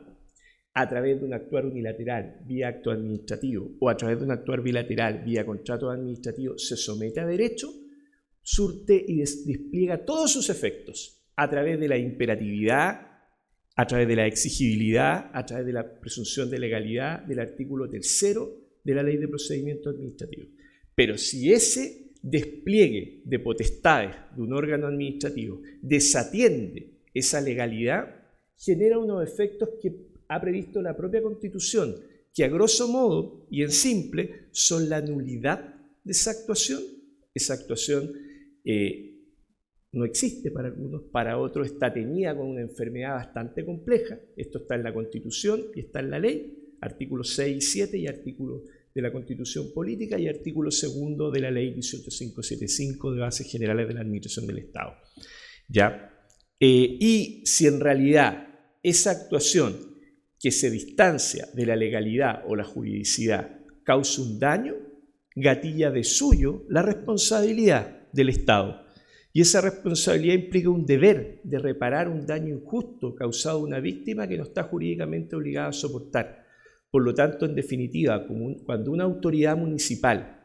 a través de un actuar unilateral vía acto administrativo o a través de un actuar bilateral vía contrato administrativo se somete a derecho, surte y despliega todos sus efectos a través de la imperatividad, a través de la exigibilidad, a través de la presunción de legalidad del artículo 3 de la Ley de Procedimiento Administrativo. Pero si ese despliegue de potestades de un órgano administrativo desatiende esa legalidad, genera unos efectos que ha previsto la propia Constitución, que a grosso modo y en simple son la nulidad de esa actuación. Esa actuación no existe para algunos, para otros está teñida con una enfermedad bastante compleja. Esto está en la Constitución y está en la ley, artículos 6 y 7 y artículos de la Constitución Política y artículo 2 de la Ley 18575 de Bases Generales de la Administración del Estado. ¿Ya? Y si en realidad esa actuación que se distancia de la legalidad o la juridicidad causa un daño, gatilla de suyo la responsabilidad del Estado. Y esa responsabilidad implica un deber de reparar un daño injusto causado a una víctima que no está jurídicamente obligada a soportar. Por lo tanto, en definitiva, cuando una autoridad municipal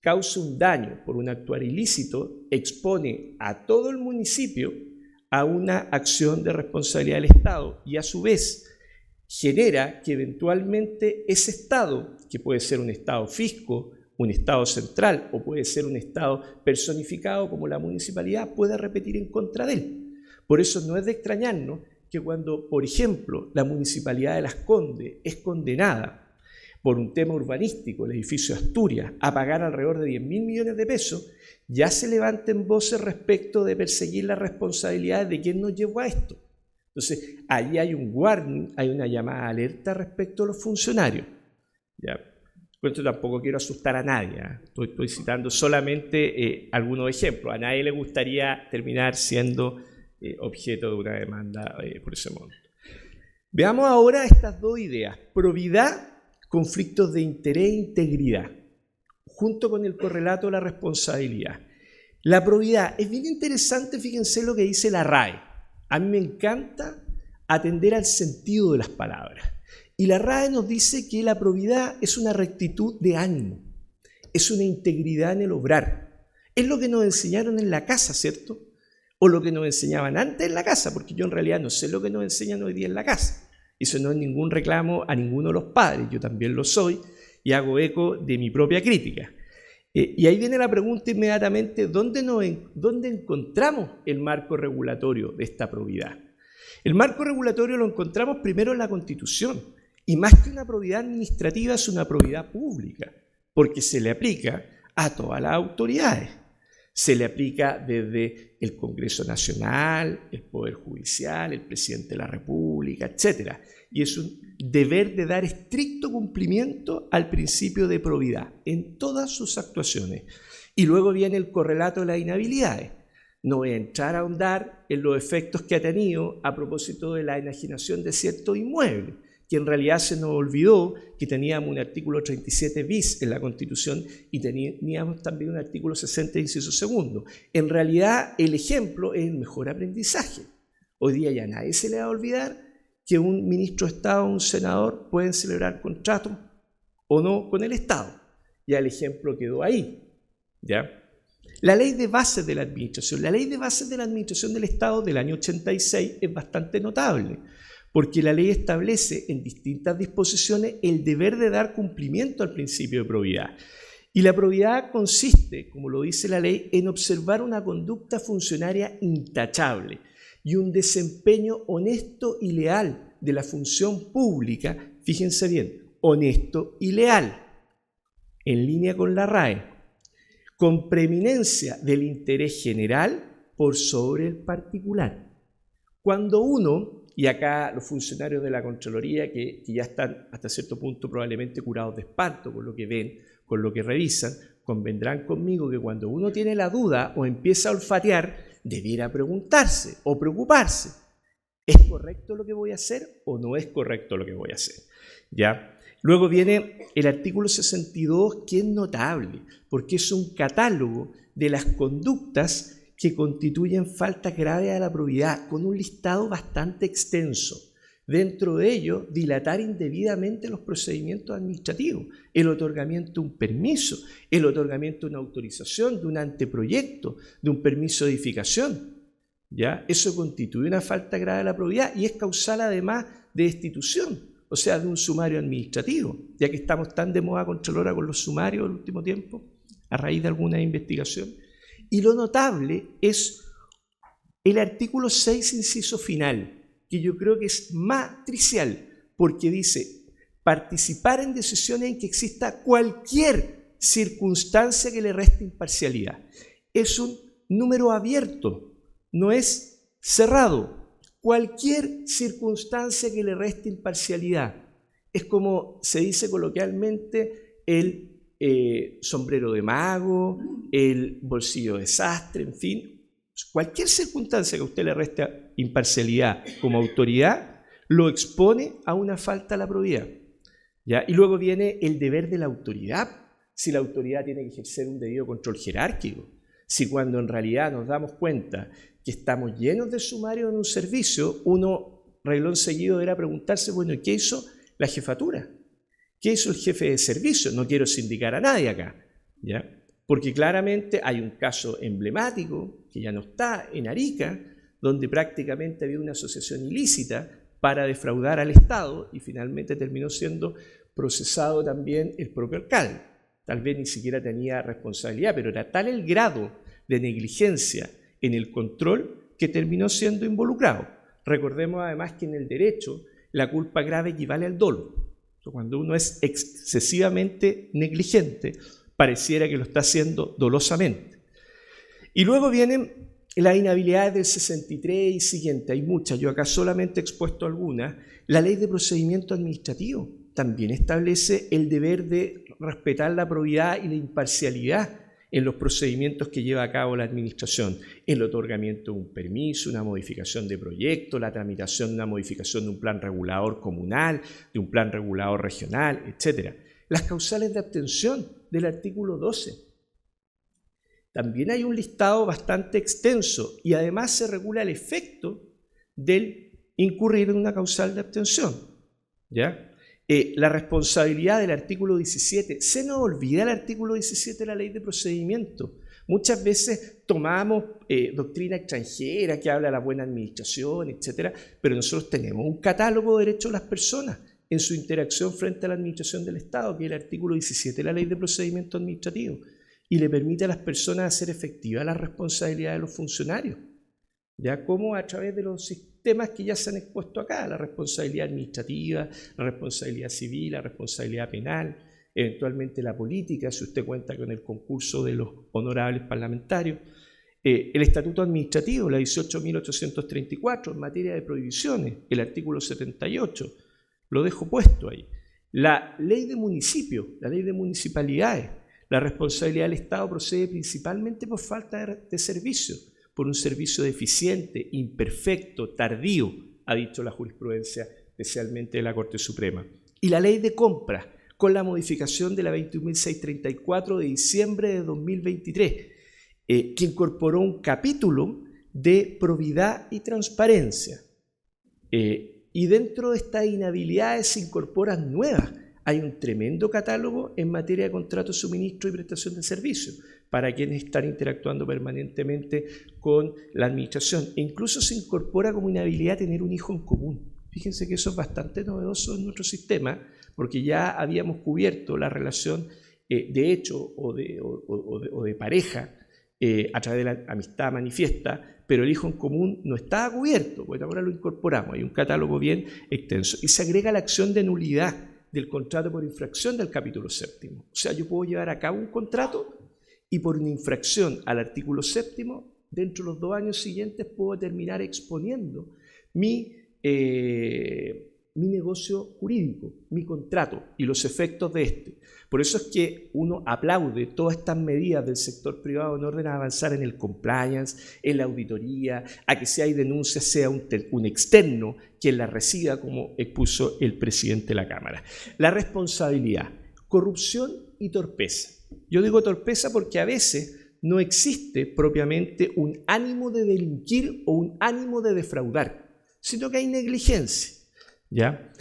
causa un daño por un actuar ilícito, expone a todo el municipio a una acción de responsabilidad del Estado y a su vez genera que eventualmente ese Estado, que puede ser un Estado fisco, un Estado central o puede ser un Estado personificado como la municipalidad, pueda repetir en contra de él. Por eso no es de extrañarnos que cuando, por ejemplo, la Municipalidad de Las Condes es condenada por un tema urbanístico, el edificio Asturias, a pagar alrededor de 10.000 millones de pesos, ya se levanten voces respecto de perseguir las responsabilidades de quién nos llevó a esto. Entonces, allí hay un warning, hay una llamada de alerta respecto a los funcionarios. ¿Ya? Por esto tampoco quiero asustar a nadie, ¿eh? Estoy citando solamente algunos ejemplos. A nadie le gustaría terminar siendo objeto de una demanda por ese monto. Veamos ahora estas dos ideas: probidad, conflictos de interés e integridad, junto con el correlato de la responsabilidad. La probidad es bien interesante, fíjense lo que dice la RAE. A mí me encanta atender al sentido de las palabras. Y la RAE nos dice que la probidad es una rectitud de ánimo, es una integridad en el obrar. Es lo que nos enseñaron en la casa, ¿cierto? O lo que nos enseñaban antes en la casa, porque yo en realidad no sé lo que nos enseñan hoy día en la casa. Eso no es ningún reclamo a ninguno de los padres, yo también lo soy y hago eco de mi propia crítica. Y ahí viene la pregunta inmediatamente: ¿dónde encontramos el marco regulatorio de esta probidad? El marco regulatorio lo encontramos primero en la Constitución, y más que una probidad administrativa es una probidad pública, porque se le aplica a todas las autoridades. Se le aplica desde el Congreso Nacional, el Poder Judicial, el Presidente de la República, etc. Y es un deber de dar estricto cumplimiento al principio de probidad en todas sus actuaciones. Y luego viene el correlato de las inhabilidades. No voy a entrar a ahondar en los efectos que ha tenido a propósito de la enajenación de ciertos inmuebles, que en realidad se nos olvidó que teníamos un artículo 37 bis en la Constitución y teníamos también un artículo 60, inciso segundo. En realidad el ejemplo es el mejor aprendizaje. Hoy día ya nadie se le va a olvidar que un ministro de Estado o un senador pueden celebrar contratos o no con el Estado. Ya el ejemplo quedó ahí. ¿Ya? La ley de bases de la administración. La ley de bases de la administración del Estado del año 86 es bastante notable, porque la ley establece en distintas disposiciones el deber de dar cumplimiento al principio de probidad. Y la probidad consiste, como lo dice la ley, en observar una conducta funcionaria intachable. y un desempeño honesto y leal de la función pública, fíjense bien, honesto y leal, en línea con la RAE, con preeminencia del interés general por sobre el particular. Cuando uno, y acá los funcionarios de la Contraloría, que ya están hasta cierto punto probablemente curados de espanto con lo que ven, con lo que revisan, convendrán conmigo que cuando uno tiene la duda o empieza a olfatear, debiera preguntarse o preocuparse. ¿Es correcto lo que voy a hacer o no es correcto lo que voy a hacer? ¿Ya? Luego viene el artículo 62, que es notable, porque es un catálogo de las conductas que constituyen faltas graves a la probidad, con un listado bastante extenso. Dentro de ello, dilatar indebidamente los procedimientos administrativos, el otorgamiento de un permiso, el otorgamiento de una autorización, de un anteproyecto, de un permiso de edificación. ¿Ya? Eso constituye una falta grave a la probidad y es causal además de destitución, o sea, de un sumario administrativo, ya que estamos tan de moda, Contralora, con los sumarios en el último tiempo, a raíz de alguna investigación. Y lo notable es el artículo 6, inciso final, que yo creo que es matricial, porque dice participar en decisiones en que exista cualquier circunstancia que le reste imparcialidad. Es un número abierto, no es cerrado. Cualquier circunstancia que le reste imparcialidad. Es como se dice coloquialmente el sombrero de mago, el bolsillo de sastre, en fin. Cualquier circunstancia que a usted le reste imparcialidad como autoridad lo expone a una falta a la probidad. ¿Ya? Y luego viene el deber de la autoridad. Si la autoridad tiene que ejercer un debido control jerárquico, si cuando en realidad nos damos cuenta que estamos llenos de sumarios en un servicio, uno, reglón seguido, era preguntarse, bueno, ¿y qué hizo la jefatura? ¿Qué hizo el jefe de servicio? No quiero sindicar a nadie acá, ¿ya? Porque claramente hay un caso emblemático, que ya no está, en Arica, donde prácticamente había una asociación ilícita para defraudar al Estado y finalmente terminó siendo procesado también el propio alcalde. Tal vez ni siquiera tenía responsabilidad, pero era tal el grado de negligencia en el control que terminó siendo involucrado. Recordemos además que en el derecho la culpa grave equivale al dolo. Cuando uno es excesivamente negligente, pareciera que lo está haciendo dolosamente. Y luego vienen las inhabilidades del 63 y siguiente. Hay muchas, yo acá solamente he expuesto algunas. La Ley de Procedimiento Administrativo también establece el deber de respetar la probidad y la imparcialidad en los procedimientos que lleva a cabo la administración, el otorgamiento de un permiso, una modificación de proyecto, la tramitación de una modificación de un plan regulador comunal, de un plan regulador regional, etc. Las causales de abstención del artículo 12. También hay un listado bastante extenso y además se regula el efecto del incurrir en una causal de abstención, ¿ya? La responsabilidad del artículo 17. Se nos olvida el artículo 17 de la Ley de Procedimiento. Muchas veces tomamos doctrina extranjera que habla de la buena administración, etcétera, pero nosotros tenemos un catálogo de derechos de las personas en su interacción frente a la administración del Estado, que es el artículo 17 de la Ley de Procedimiento Administrativo, y le permite a las personas hacer efectiva la responsabilidad de los funcionarios, ya como a través de los sistemas que ya se han expuesto acá, la responsabilidad administrativa, la responsabilidad civil, la responsabilidad penal, eventualmente la política, si usted cuenta con el concurso de los honorables parlamentarios, el estatuto administrativo, la 18.834, en materia de prohibiciones, el artículo 78, lo dejo puesto ahí. La ley de municipios, la ley de municipalidades, la responsabilidad del Estado procede principalmente por falta de servicio, por un servicio deficiente, imperfecto, tardío, ha dicho la jurisprudencia, especialmente de la Corte Suprema. Y la ley de compras, con la modificación de la 21.634 de diciembre de 2023, que incorporó un capítulo de probidad y transparencia. Y dentro de estas inhabilidades se incorporan nuevas. Hay un tremendo catálogo en materia de contrato, suministro y prestación de servicios para quienes están interactuando permanentemente con la administración. E incluso se incorpora como inhabilidad tener un hijo en común. Fíjense que eso es bastante novedoso en nuestro sistema, porque ya habíamos cubierto la relación de hecho o de pareja a través de la amistad manifiesta, pero el hijo en común no estaba cubierto, pues ahora lo incorporamos, hay un catálogo bien extenso. Y se agrega la acción de nulidad del contrato por infracción del capítulo 7. O sea, yo puedo llevar a cabo un contrato y por una infracción al artículo 7, dentro de los 2 años siguientes puedo terminar exponiendo mi negocio jurídico, mi contrato y los efectos de este. Por eso es que uno aplaude todas estas medidas del sector privado en orden a avanzar en el compliance, en la auditoría, a que si hay denuncias sea un externo quien la reciba, como expuso el presidente de la Cámara. La responsabilidad, corrupción y torpeza. Yo digo torpeza porque a veces no existe propiamente un ánimo de delinquir o un ánimo de defraudar, sino que hay negligencia, ¿ya?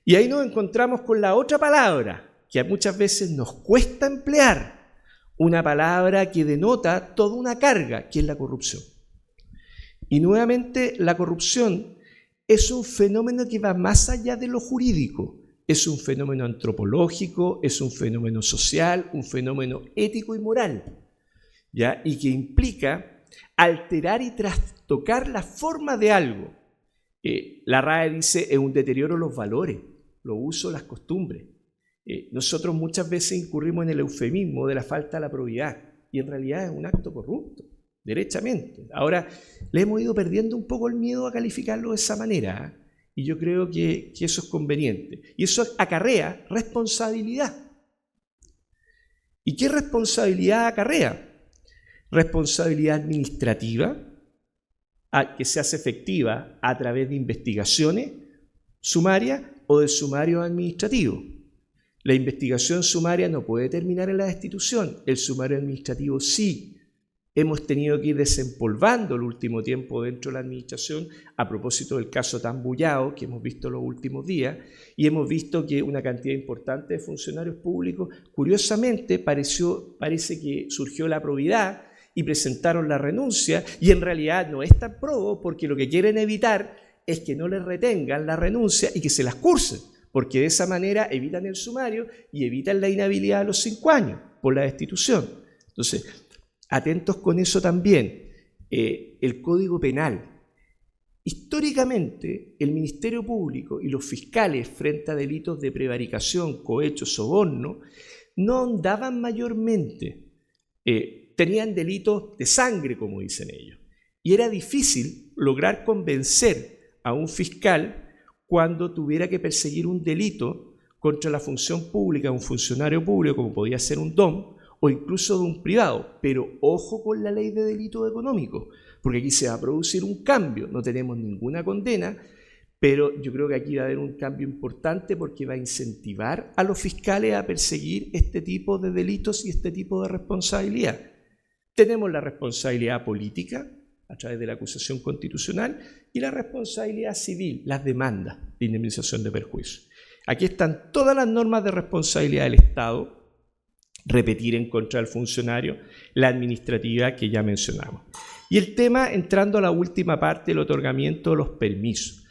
Y ahí nos encontramos con la otra palabra que muchas veces nos cuesta emplear, una palabra que denota toda una carga, que es la corrupción. Y nuevamente la corrupción es un fenómeno que va más allá de lo jurídico, es un fenómeno antropológico, es un fenómeno social, un fenómeno ético y moral, ¿ya? Y que implica alterar y trastocar la forma de algo. La RAE dice es un deterioro de los valores, los usos, las costumbres. Nosotros muchas veces incurrimos en el eufemismo de la falta de la probidad y en realidad es un acto corrupto, derechamente. Ahora le hemos ido perdiendo un poco el miedo a calificarlo de esa manera, y yo creo que eso es conveniente. Y eso acarrea responsabilidad. ¿Y qué responsabilidad acarrea? Responsabilidad administrativa, que se hace efectiva a través de investigaciones sumarias o de sumarios administrativos. La investigación sumaria no puede terminar en la destitución, el sumario administrativo sí. Hemos tenido que ir desempolvando el último tiempo dentro de la administración a propósito del caso tan bullado que hemos visto los últimos días, y hemos visto que una cantidad importante de funcionarios públicos, curiosamente, parece que surgió la probidad y presentaron la renuncia, y en realidad no es tan probo porque lo que quieren evitar es que no les retengan la renuncia y que se las cursen, porque de esa manera evitan el sumario y evitan la inhabilidad a los 5 años por la destitución. Entonces, atentos con eso también. El Código Penal. Históricamente, el Ministerio Público y los fiscales frente a delitos de prevaricación, cohecho, soborno, no ahondaban mayormente. Tenían delitos de sangre, como dicen ellos. Y era difícil lograr convencer a un fiscal cuando tuviera que perseguir un delito contra la función pública de un funcionario público, como podía ser un DOM, o incluso de un privado. Pero ojo con la ley de delito económico, porque aquí se va a producir un cambio. No tenemos ninguna condena, pero yo creo que aquí va a haber un cambio importante porque va a incentivar a los fiscales a perseguir este tipo de delitos y este tipo de responsabilidad. Tenemos la responsabilidad política, a través de la acusación constitucional, y la responsabilidad civil, las demandas de indemnización de perjuicios. Aquí están todas las normas de responsabilidad del Estado, repetir en contra del funcionario, la administrativa que ya mencionamos. Y el tema, entrando a la última parte, el otorgamiento de los permisos.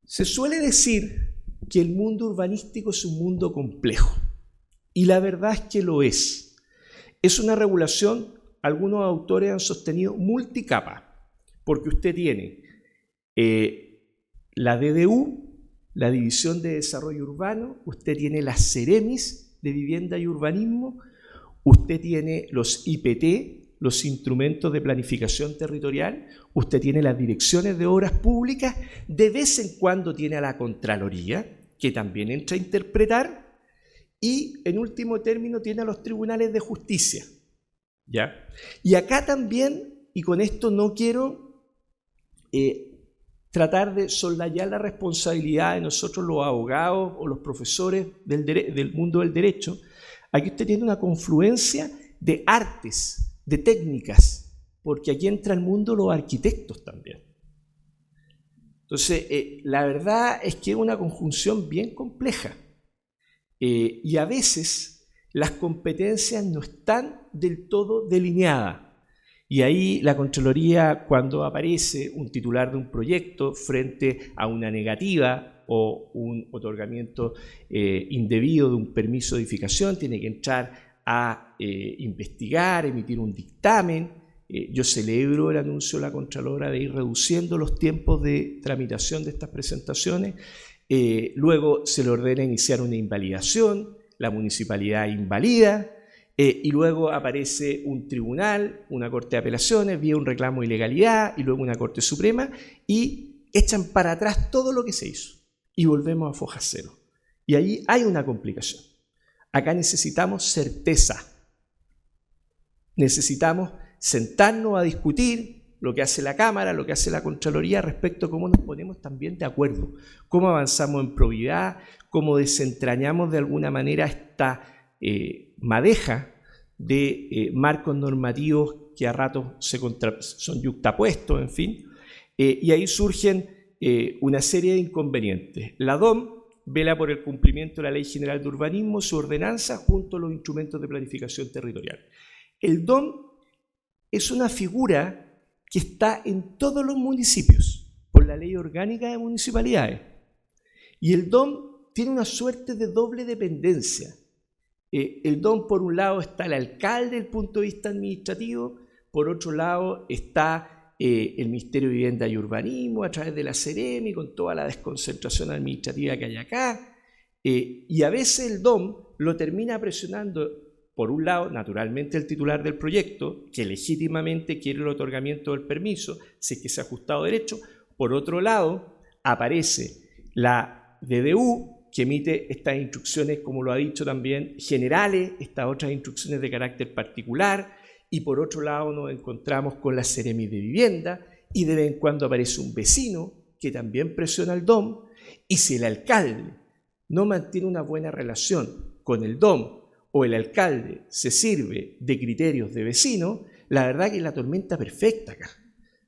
Se suele decir que el mundo urbanístico es un mundo complejo, y la verdad es que lo es. Es una regulación, algunos autores han sostenido, multicapa, porque usted tiene la DDU, la División de Desarrollo Urbano, usted tiene las Ceremis de Vivienda y Urbanismo, usted tiene los IPT, los Instrumentos de Planificación Territorial, usted tiene las Direcciones de Obras Públicas, de vez en cuando tiene a la Contraloría, que también entra a interpretar, y en último término tiene a los Tribunales de Justicia. ¿Ya? Y acá también, y con esto no quiero tratar de soslayar la responsabilidad de nosotros los abogados o los profesores del mundo del derecho, aquí usted tiene una confluencia de artes, de técnicas, porque aquí entra el mundo los arquitectos también. Entonces, la verdad es que es una conjunción bien compleja, y a veces las competencias no están del todo delineadas. Y ahí la Contraloría, cuando aparece un titular de un proyecto frente a una negativa o un otorgamiento indebido de un permiso de edificación, tiene que entrar a investigar, emitir un dictamen, Yo celebro el anuncio de la Contralora de ir reduciendo los tiempos de tramitación de estas presentaciones. Luego se le ordena iniciar una invalidación, la municipalidad invalida, y luego aparece un tribunal, una corte de apelaciones, vía un reclamo de ilegalidad, y luego una corte suprema, y echan para atrás todo lo que se hizo. Y volvemos a foja cero. Y ahí hay una complicación. Acá necesitamos certeza. Necesitamos sentarnos a discutir lo que hace la Cámara, lo que hace la Contraloría respecto a cómo nos ponemos también de acuerdo, cómo avanzamos en probidad, cómo desentrañamos de alguna manera esta madeja de marcos normativos que a ratos son yuxtapuestos, en fin, y ahí surgen una serie de inconvenientes. La DOM vela por el cumplimiento de la Ley General de Urbanismo, su ordenanza, junto a los instrumentos de planificación territorial. El DOM es una figura que está en todos los municipios por la Ley Orgánica de Municipalidades. Y el DOM tiene una suerte de doble dependencia. El DOM, por un lado, está el alcalde desde el punto de vista administrativo, por otro lado está el Ministerio de Vivienda y Urbanismo a través de la Ceremi, con toda la desconcentración administrativa que hay acá. Y a veces el DOM lo termina presionando, por un lado, naturalmente, el titular del proyecto, que legítimamente quiere el otorgamiento del permiso, si es que se ha ajustado derecho. Por otro lado, aparece la DDU, que emite estas instrucciones, como lo ha dicho también, generales, estas otras instrucciones de carácter particular, y por otro lado nos encontramos con la Ceremi de Vivienda, y de vez en cuando aparece un vecino que también presiona al DOM, y si el alcalde no mantiene una buena relación con el DOM, o el alcalde se sirve de criterios de vecino, la verdad que es la tormenta perfecta acá.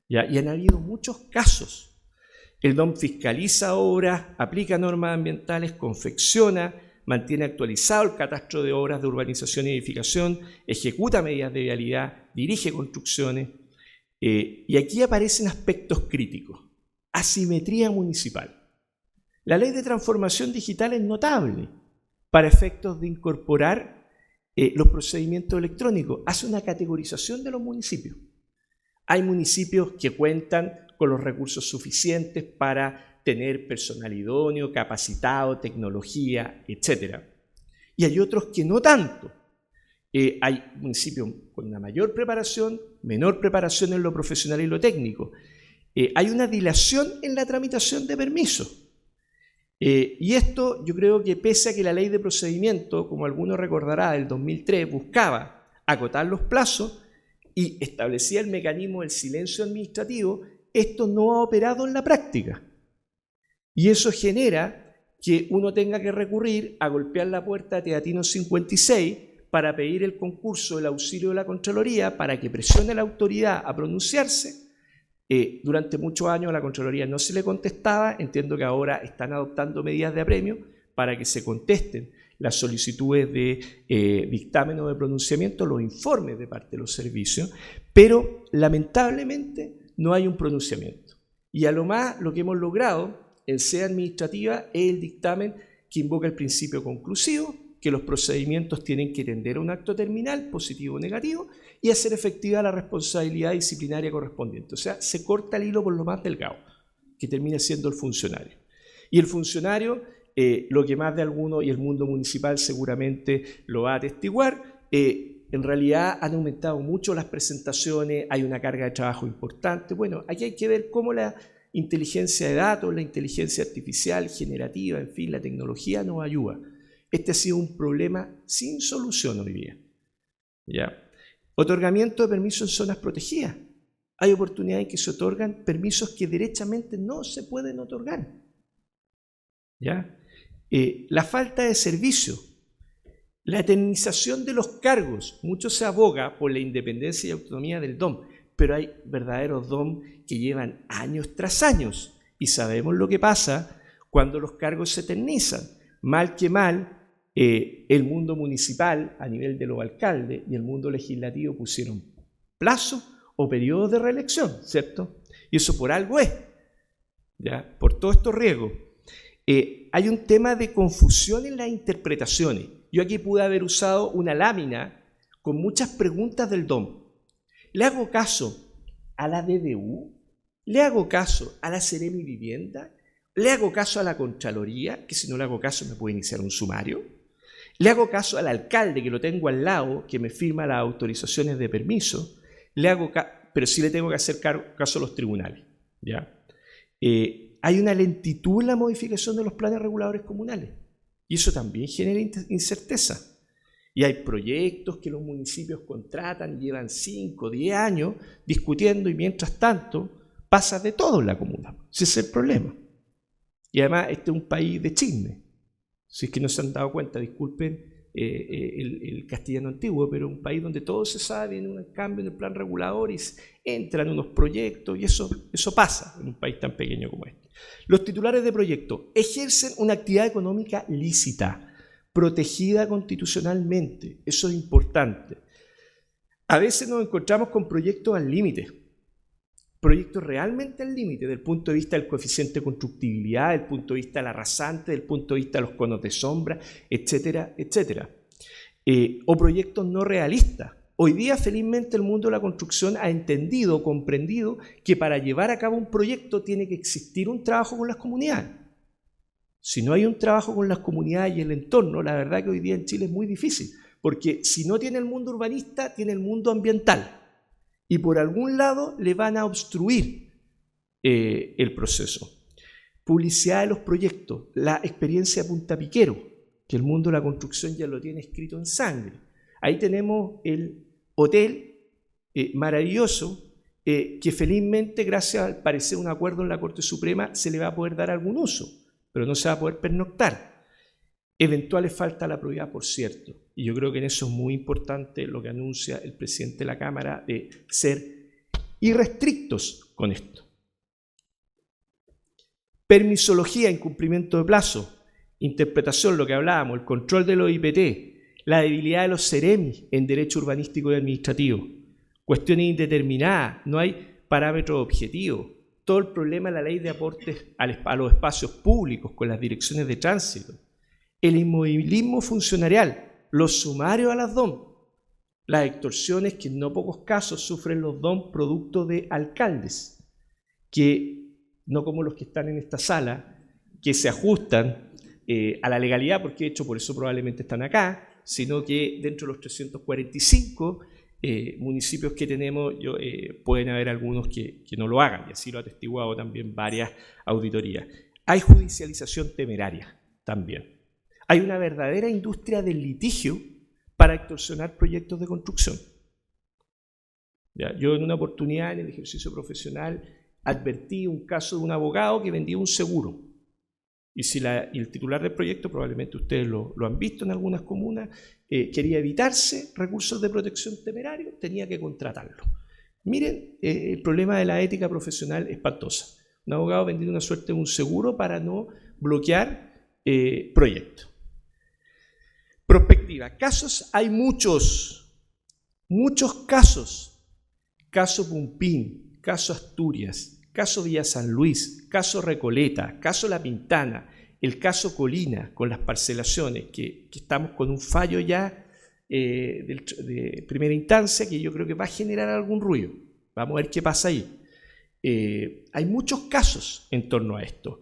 ¿Ya? Y han habido muchos casos. El DOM fiscaliza obras, aplica normas ambientales, confecciona, mantiene actualizado el catastro de obras de urbanización y edificación, ejecuta medidas de vialidad, dirige construcciones. Y aquí aparecen aspectos críticos. Asimetría municipal. La ley de transformación digital es notable para efectos de incorporar los procedimientos electrónicos. Hace una categorización de los municipios. Hay municipios que cuentan con los recursos suficientes para tener personal idóneo, capacitado, tecnología, etc. Y hay otros que no tanto. Hay municipios con una mayor preparación, menor preparación en lo profesional y lo técnico. Hay una dilación en la tramitación de permisos. Y esto yo creo que pese a que la ley de procedimiento, como alguno recordará, del 2003, buscaba acotar los plazos y establecía el mecanismo del silencio administrativo, esto no ha operado en la práctica. Y eso genera que uno tenga que recurrir a golpear la puerta de Teatinos 56 para pedir el concurso del auxilio de la Contraloría para que presione a la autoridad a pronunciarse. Durante muchos años a la Contraloría no se le contestaba, entiendo que ahora están adoptando medidas de apremio para que se contesten las solicitudes de dictamen o de pronunciamiento, los informes de parte de los servicios, pero lamentablemente no hay un pronunciamiento. Y a lo más lo que hemos logrado en sede administrativa es el dictamen que invoca el principio conclusivo, que los procedimientos tienen que tender a un acto terminal, positivo o negativo, y hacer efectiva la responsabilidad disciplinaria correspondiente. O sea, se corta el hilo por lo más delgado, que termina siendo el funcionario. Y el funcionario, lo que más de alguno, y el mundo municipal seguramente lo va a atestiguar, en realidad han aumentado mucho las presentaciones, hay una carga de trabajo importante. Bueno, aquí hay que ver cómo la inteligencia de datos, la inteligencia artificial, generativa, en fin, la tecnología nos ayuda. Este ha sido un problema sin solución hoy día. ¿Ya? Otorgamiento de permisos en zonas protegidas. Hay oportunidades en que se otorgan permisos que derechamente no se pueden otorgar. ¿Ya? La falta de servicio, la eternización de los cargos. Mucho se aboga por la independencia y autonomía del DOM, pero hay verdaderos DOM que llevan años tras años y sabemos lo que pasa cuando los cargos se eternizan. Mal que mal, el mundo municipal a nivel de los alcaldes y el mundo legislativo pusieron plazos o periodos de reelección, ¿cierto? Y eso por algo es, ¿ya? Por todos estos riesgos. Hay un tema de confusión en las interpretaciones. Yo aquí pude haber usado una lámina con muchas preguntas del DOM. ¿Le hago caso a la DDU? ¿Le hago caso a la Seremi Vivienda? ¿Le hago caso a la Contraloría, que si no le hago caso me puede iniciar un sumario? ¿Le hago caso al alcalde, que lo tengo al lado, que me firma las autorizaciones de permiso? Pero sí le tengo que hacer caso a los tribunales, ¿ya? Hay una lentitud en la modificación de los planes reguladores comunales y eso también genera incerteza. Y hay proyectos que los municipios contratan y llevan 5 o 10 años discutiendo y mientras tanto pasa de todo en la comuna. Ese es el problema. Y además este es un país de chisme. Si es que no se han dado cuenta, disculpen el castellano antiguo, pero un país donde todo se sabe, viene un cambio en el plan regulador y entran unos proyectos y eso pasa en un país tan pequeño como este. Los titulares de proyecto ejercen una actividad económica lícita, protegida constitucionalmente. Eso es importante. A veces nos encontramos con proyectos al límite, proyectos realmente al límite, desde el punto de vista del coeficiente de constructibilidad, desde el punto de vista del arrasante, desde el punto de vista de los conos de sombra, etcétera, etcétera. O proyectos no realistas. Hoy día, felizmente, el mundo de la construcción ha entendido, comprendido que para llevar a cabo un proyecto tiene que existir un trabajo con las comunidades. Si no hay un trabajo con las comunidades y el entorno, la verdad que hoy día en Chile es muy difícil, porque si no tiene el mundo urbanista, tiene el mundo ambiental. Y por algún lado le van a obstruir el proceso. Publicidad de los proyectos, la experiencia Punta Piquero, que el mundo de la construcción ya lo tiene escrito en sangre. Ahí tenemos el hotel maravilloso que felizmente, gracias al parecer un acuerdo en la Corte Suprema, se le va a poder dar algún uso, pero no se va a poder pernoctar. Eventuales faltas a la probidad, por cierto. Y yo creo que en eso es muy importante lo que anuncia el presidente de la Cámara de ser irrestrictos con esto. Permisología, incumplimiento de plazo, interpretación, lo que hablábamos, el control de los IPT, la debilidad de los Seremi en derecho urbanístico y administrativo, cuestiones indeterminadas, no hay parámetros objetivos, todo el problema de la ley de aportes a los espacios públicos con las direcciones de tránsito, el inmovilismo funcionarial, los sumarios a las DOM, las extorsiones que en no pocos casos sufren los DOM producto de alcaldes, que no como los que están en esta sala, que se ajustan a la legalidad, porque de hecho por eso probablemente están acá, sino que dentro de los 345 municipios que tenemos pueden haber algunos que no lo hagan, y así lo ha atestiguado también varias auditorías. Hay judicialización temeraria también. Hay una verdadera industria del litigio para extorsionar proyectos de construcción. Yo en una oportunidad en el ejercicio profesional advertí un caso de un abogado que vendía un seguro. Y el titular del proyecto, probablemente ustedes lo han visto en algunas comunas, quería evitarse recursos de protección temerarios, tenía que contratarlo. Miren, el problema de la ética profesional es espantosa. Un abogado vendiendo una suerte de un seguro para no bloquear proyectos. Prospectiva. Casos hay muchos casos. Caso Pumpín, caso Asturias, caso Villa San Luis, caso Recoleta, caso La Pintana, el caso Colina con las parcelaciones, que estamos con un fallo ya de primera instancia que yo creo que va a generar algún ruido. Vamos a ver qué pasa ahí. Hay muchos casos en torno a esto.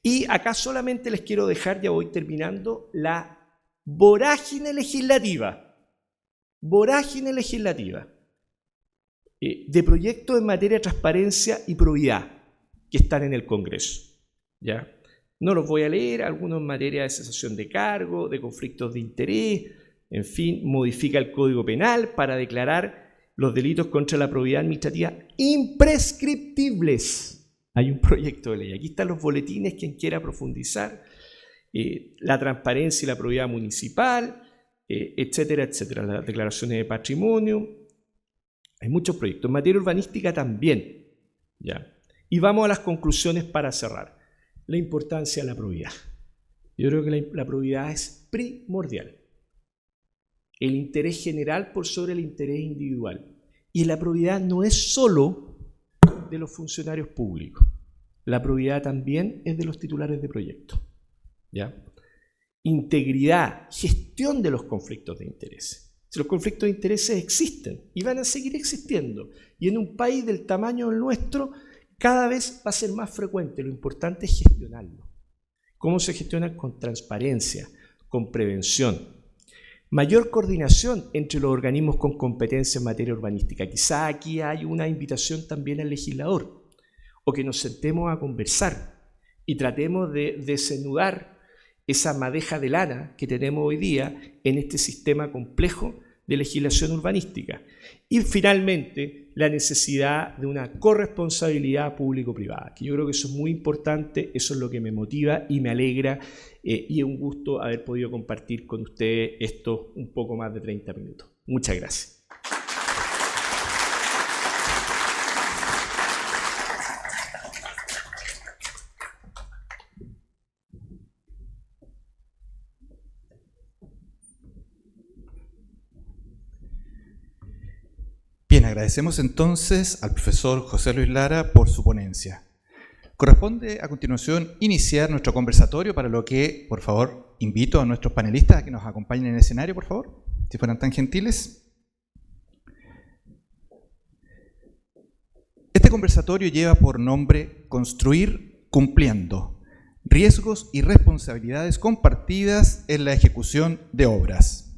Y acá solamente les quiero dejar, ya voy terminando, la vorágine legislativa. Vorágine legislativa. De proyectos en materia de transparencia y probidad que están en el Congreso. ¿Ya? No los voy a leer, algunos en materia de cesación de cargo, de conflictos de interés, en fin, modifica el Código Penal para declarar los delitos contra la probidad administrativa imprescriptibles. Hay un proyecto de ley. Aquí están los boletines, quien quiera profundizar, la transparencia y la probidad municipal, etcétera, etcétera, las declaraciones de patrimonio. Hay muchos proyectos. En materia urbanística también. ¿Ya? Y vamos a las conclusiones para cerrar. La importancia de la probidad. Yo creo que la probidad es primordial. El interés general por sobre el interés individual. Y la probidad no es solo de los funcionarios públicos. La probidad también es de los titulares de proyectos. ¿Ya? Integridad, gestión de los conflictos de interés. Si los conflictos de intereses existen y van a seguir existiendo, y en un país del tamaño del nuestro, cada vez va a ser más frecuente. Lo importante es gestionarlo. ¿Cómo se gestiona? Con transparencia, con prevención. Mayor coordinación entre los organismos con competencia en materia urbanística. Quizá aquí hay una invitación también al legislador, o que nos sentemos a conversar y tratemos de desenudar esa madeja de lana que tenemos hoy día en este sistema complejo de legislación urbanística. Y finalmente, la necesidad de una corresponsabilidad público-privada, que yo creo que eso es muy importante, eso es lo que me motiva y me alegra, y es un gusto haber podido compartir con ustedes esto un poco más de 30 minutos. Muchas gracias. Bien, agradecemos entonces al profesor José Luis Lara por su ponencia. Corresponde a continuación iniciar nuestro conversatorio, para lo que, por favor, invito a nuestros panelistas a que nos acompañen en el escenario, por favor, si fueran tan gentiles. Este conversatorio lleva por nombre Construir cumpliendo, riesgos y responsabilidades compartidas en la ejecución de obras.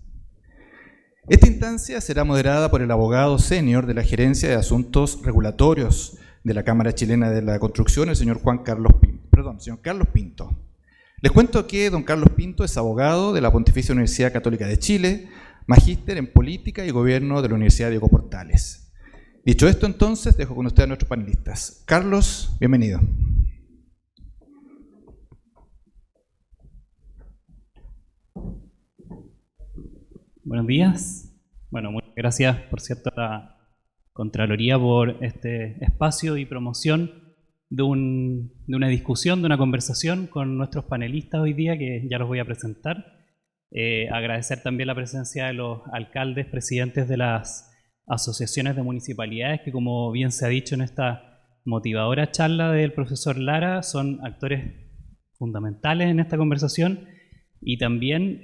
Esta instancia será moderada por el abogado senior de la Gerencia de Asuntos Regulatorios de la Cámara Chilena de la Construcción, el señor Carlos Pinto. Les cuento que don Carlos Pinto es abogado de la Pontificia Universidad Católica de Chile, magíster en Política y Gobierno de la Universidad Diego Portales. Dicho esto, entonces, dejo con ustedes a nuestros panelistas. Carlos, bienvenido. Buenos días. Bueno, muchas gracias, por cierto, a la Contraloría por este espacio y promoción de una discusión, de una conversación con nuestros panelistas hoy día, que ya los voy a presentar. Agradecer también la presencia de los alcaldes, presidentes de las asociaciones de municipalidades, que, como bien se ha dicho en esta motivadora charla del profesor Lara, son actores fundamentales en esta conversación. Y también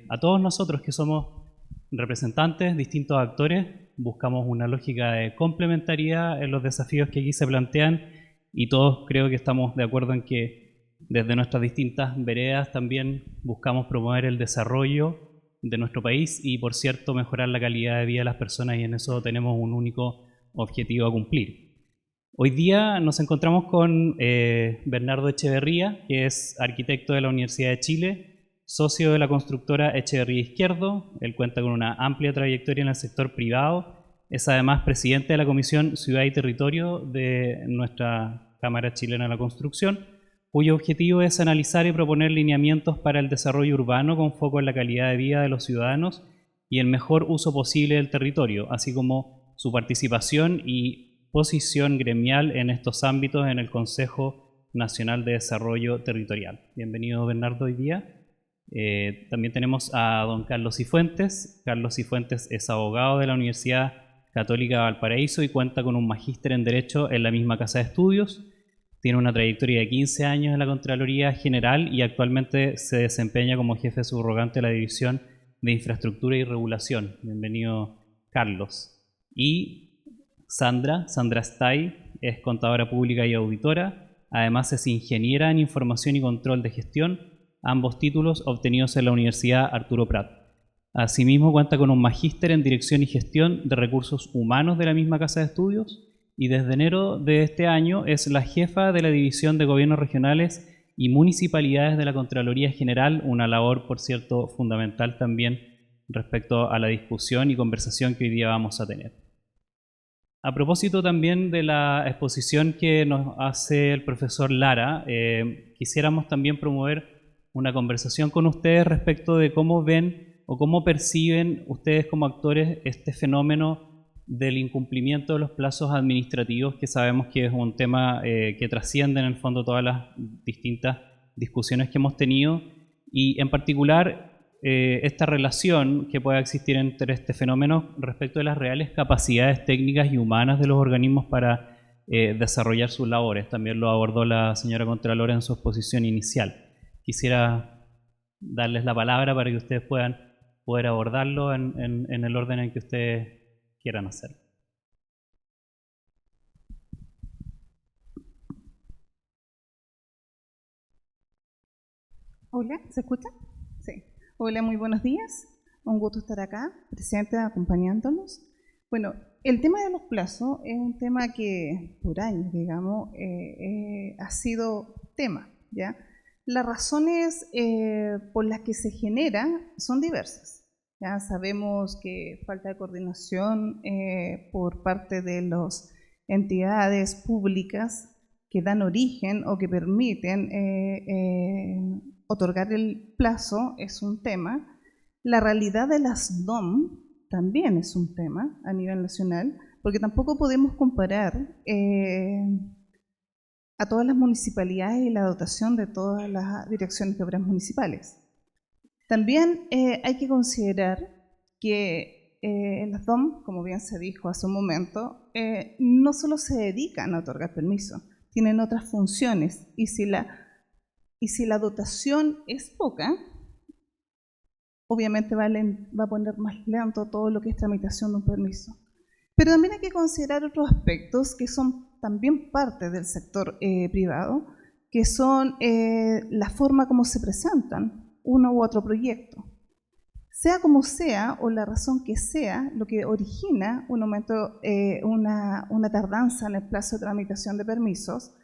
a todos nosotros que somos representantes, distintos actores, buscamos una lógica de complementariedad en los desafíos que aquí se plantean, y todos creo que estamos de acuerdo en que desde nuestras distintas veredas también buscamos promover el desarrollo de nuestro país y, por cierto, mejorar la calidad de vida de las personas, y en eso tenemos un único objetivo a cumplir. Hoy día nos encontramos con Bernardo Echeverría, que es arquitecto de la Universidad de Chile, socio de la constructora Echeverría Izquierdo. Él cuenta con una amplia trayectoria en el sector privado. Es además presidente de la Comisión Ciudad y Territorio de nuestra Cámara Chilena de la Construcción, cuyo objetivo es analizar y proponer lineamientos para el desarrollo urbano con foco en la calidad de vida de los ciudadanos y el mejor uso posible del territorio, así como su participación y posición gremial en estos ámbitos en el Consejo Nacional de Desarrollo Territorial. Bienvenido, Bernardo, hoy día. También tenemos a don Carlos Cifuentes. Carlos Cifuentes es abogado de la Universidad Católica de Valparaíso y cuenta con un magíster en Derecho en la misma casa de estudios. Tiene una trayectoria de 15 años en la Contraloría General y actualmente se desempeña como jefe subrogante de la División de Infraestructura y Regulación. Bienvenido, Carlos. Y Sandra Stay es contadora pública y auditora. Además es ingeniera en Información y Control de Gestión, ambos títulos obtenidos en la Universidad Arturo Prat. Asimismo, cuenta con un magíster en Dirección y Gestión de Recursos Humanos de la misma casa de estudios, y desde enero de este año es la jefa de la División de Gobiernos Regionales y Municipalidades de la Contraloría General, una labor, por cierto, fundamental también respecto a la discusión y conversación que hoy día vamos a tener. A propósito también de la exposición que nos hace el profesor Lara, quisiéramos también promover una conversación con ustedes respecto de cómo ven o cómo perciben ustedes como actores este fenómeno del incumplimiento de los plazos administrativos, que sabemos que es un tema que trasciende en el fondo todas las distintas discusiones que hemos tenido, y en particular esta relación que pueda existir entre este fenómeno respecto de las reales capacidades técnicas y humanas de los organismos para desarrollar sus labores. También lo abordó la señora Contralora en su exposición inicial. Quisiera darles la palabra para que ustedes puedan poder abordarlo en el orden en que ustedes quieran hacerlo. Hola, ¿se escucha? Sí. Hola, muy buenos días. Un gusto estar acá, presente, acompañándonos. Bueno, el tema de los plazos es un tema que por años, digamos, ha sido tema, ¿ya? Las razones por las que se genera son diversas. Ya sabemos que falta de coordinación por parte de las entidades públicas que dan origen o que permiten otorgar el plazo es un tema. La realidad de las DOM también es un tema a nivel nacional, porque tampoco podemos comparar a todas las municipalidades y la dotación de todas las direcciones de obras municipales. También hay que considerar que las DOM, como bien se dijo hace un momento, no solo se dedican a otorgar permiso, tienen otras funciones, y si la dotación es poca, obviamente va a poner más lento todo lo que es tramitación de un permiso. Pero también hay que considerar otros aspectos que son también parte del sector privado, que son la forma como se presentan uno u otro proyecto. Sea como sea, o la razón que sea, lo que origina un aumento, una tardanza en el plazo de tramitación de permisos,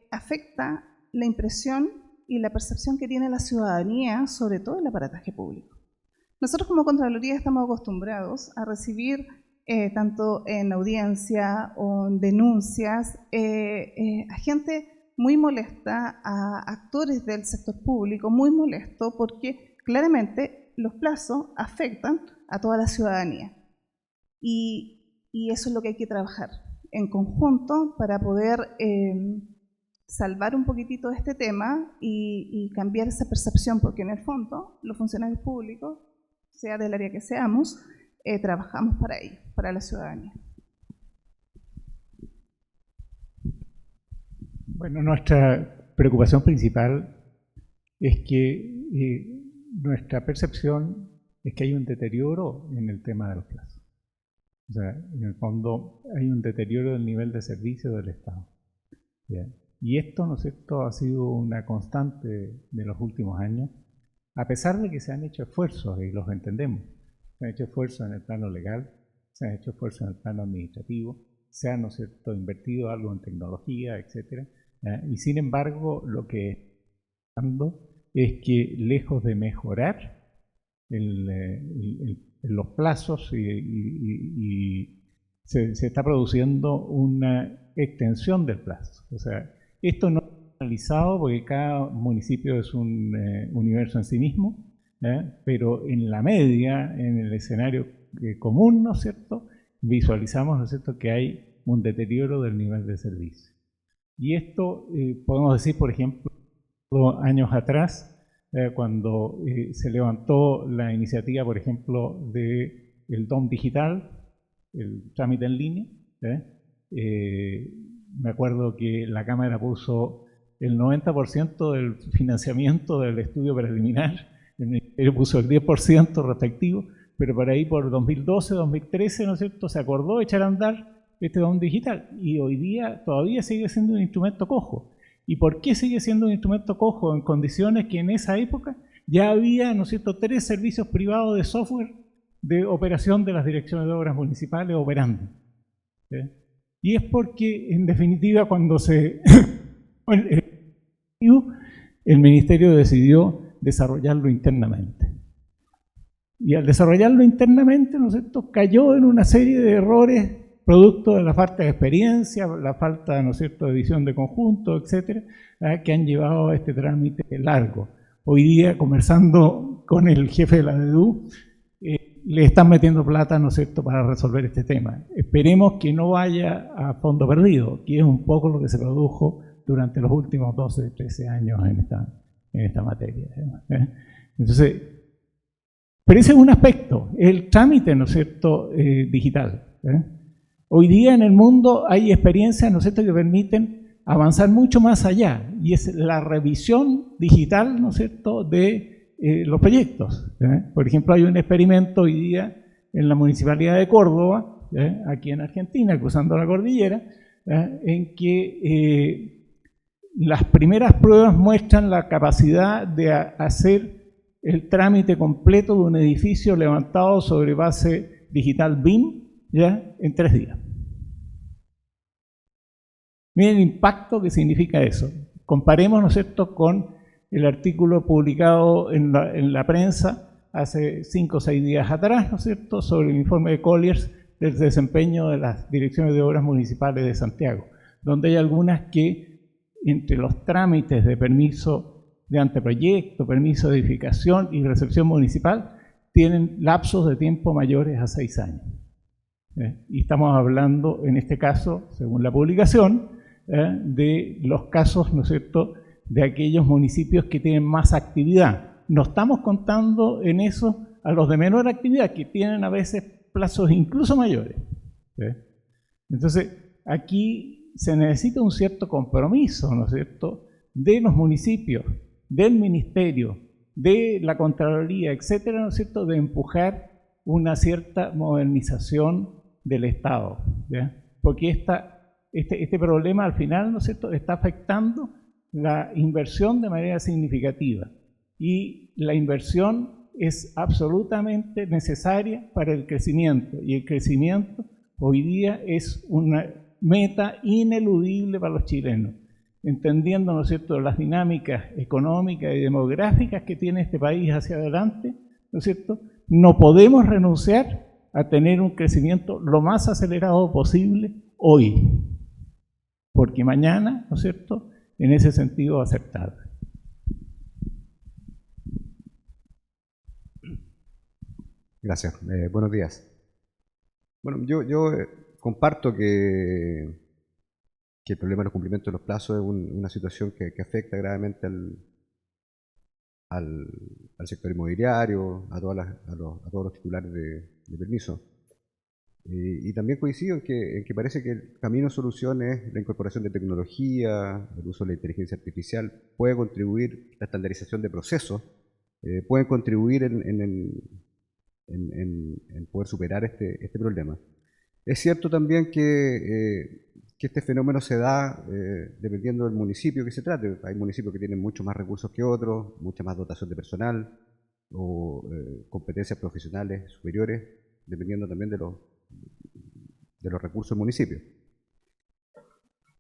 afecta la impresión y la percepción que tiene la ciudadanía, sobre todo el aparataje público. Nosotros como Contraloría estamos acostumbrados a recibir, tanto en audiencia o en denuncias, a gente muy molesta, a actores del sector público muy molesto, porque claramente los plazos afectan a toda la ciudadanía. Y eso es lo que hay que trabajar en conjunto para poder salvar un poquitito este tema y cambiar esa percepción, porque en el fondo los funcionarios públicos, sea del área que seamos, trabajamos para ello, para la ciudadanía. Bueno, nuestra preocupación principal es que nuestra percepción es que hay un deterioro en el tema de los plazos. O sea, en el fondo hay un deterioro del nivel de servicio del Estado. ¿Bien? Y esto, ¿no es cierto?, ha sido una constante de los últimos años, a pesar de que se han hecho esfuerzos, y los entendemos. Se han hecho esfuerzos en el plano legal, se han hecho esfuerzos en el plano administrativo, se ha, ¿no es cierto?, invertido algo en tecnología, etc. Y sin embargo, lo que está pasando es que, lejos de mejorar los plazos, se está produciendo una extensión del plazo. O sea, esto no es analizado porque cada municipio es un universo en sí mismo, pero en la media, en el escenario común, ¿no es cierto?, visualizamos, ¿no es cierto?, que hay un deterioro del nivel de servicio. Y esto podemos decir, por ejemplo, años atrás, cuando se levantó la iniciativa, por ejemplo, del DOM digital, el trámite en línea, me acuerdo que la Cámara puso el 90% del financiamiento del estudio preliminar, el Ministerio puso el 10% respectivo, pero por ahí por 2012, 2013, ¿no es cierto?, se acordó echar a andar este DOM digital, y hoy día todavía sigue siendo un instrumento cojo. ¿Y por qué sigue siendo un instrumento cojo en condiciones que en esa época ya había, ¿no es cierto?, 3 servicios privados de software de operación de las direcciones de obras municipales operando? Y es porque, en definitiva, cuando el Ministerio decidió desarrollarlo internamente. Y al desarrollarlo internamente, ¿no es cierto?, cayó en una serie de errores producto de la falta de experiencia, la falta, ¿no es cierto?, de visión de conjunto, etcétera, que han llevado a este trámite largo. Hoy día, conversando con el jefe de la DEDU, le están metiendo plata, ¿no es cierto?, para resolver este tema. Esperemos que no vaya a fondo perdido, que es un poco lo que se produjo durante los últimos 12, 13 años en esta materia. Entonces, pero ese es un aspecto, el trámite, ¿no es cierto?, digital. Hoy día en el mundo hay experiencias, ¿no es cierto?, que permiten avanzar mucho más allá, y es la revisión digital, ¿no es cierto?, de los proyectos. Por ejemplo, hay un experimento hoy día en la Municipalidad de Córdoba, aquí en Argentina, cruzando la cordillera, en que las primeras pruebas muestran la capacidad de hacer el trámite completo de un edificio levantado sobre base digital BIM, ¿ya?, en 3 días. Miren el impacto que significa eso. Comparemos, ¿no es cierto?, con el artículo publicado en la prensa hace 5 o 6 días atrás, ¿no es cierto?, sobre el informe de Colliers del desempeño de las direcciones de obras municipales de Santiago, donde hay algunas que, entre los trámites de permiso de anteproyecto, permiso de edificación y recepción municipal, tienen lapsos de tiempo mayores a 6 años. Y estamos hablando, en este caso, según la publicación, de los casos, ¿no es cierto?, de aquellos municipios que tienen más actividad. No estamos contando en eso a los de menor actividad, que tienen a veces plazos incluso mayores. Entonces, aquí se necesita un cierto compromiso, ¿no es cierto?, de los municipios, del Ministerio, de la Contraloría, etcétera, ¿no es cierto?, de empujar una cierta modernización del Estado, ¿ya? Porque este problema al final, ¿no es cierto?, está afectando la inversión de manera significativa, y la inversión es absolutamente necesaria para el crecimiento, y el crecimiento hoy día es una meta ineludible para los chilenos, entendiendo, ¿no es cierto?, las dinámicas económicas y demográficas que tiene este país hacia adelante, ¿no es cierto? No podemos renunciar a tener un crecimiento lo más acelerado posible hoy, porque mañana, ¿no es cierto?, en ese sentido va a ser tarde. Gracias. Buenos días. Bueno, yo comparto que el problema de los cumplimientos de los plazos es una situación que afecta gravemente al sector inmobiliario, a todos los titulares de permiso. Y también coincido en que parece que el camino de solución es la incorporación de tecnología, el uso de la inteligencia artificial, puede contribuir, la estandarización de procesos, pueden contribuir en poder superar este problema. Es cierto también que este fenómeno se da dependiendo del municipio que se trate. Hay municipios que tienen mucho más recursos que otros, mucha más dotación de personal o competencias profesionales superiores, dependiendo también de los recursos del municipio.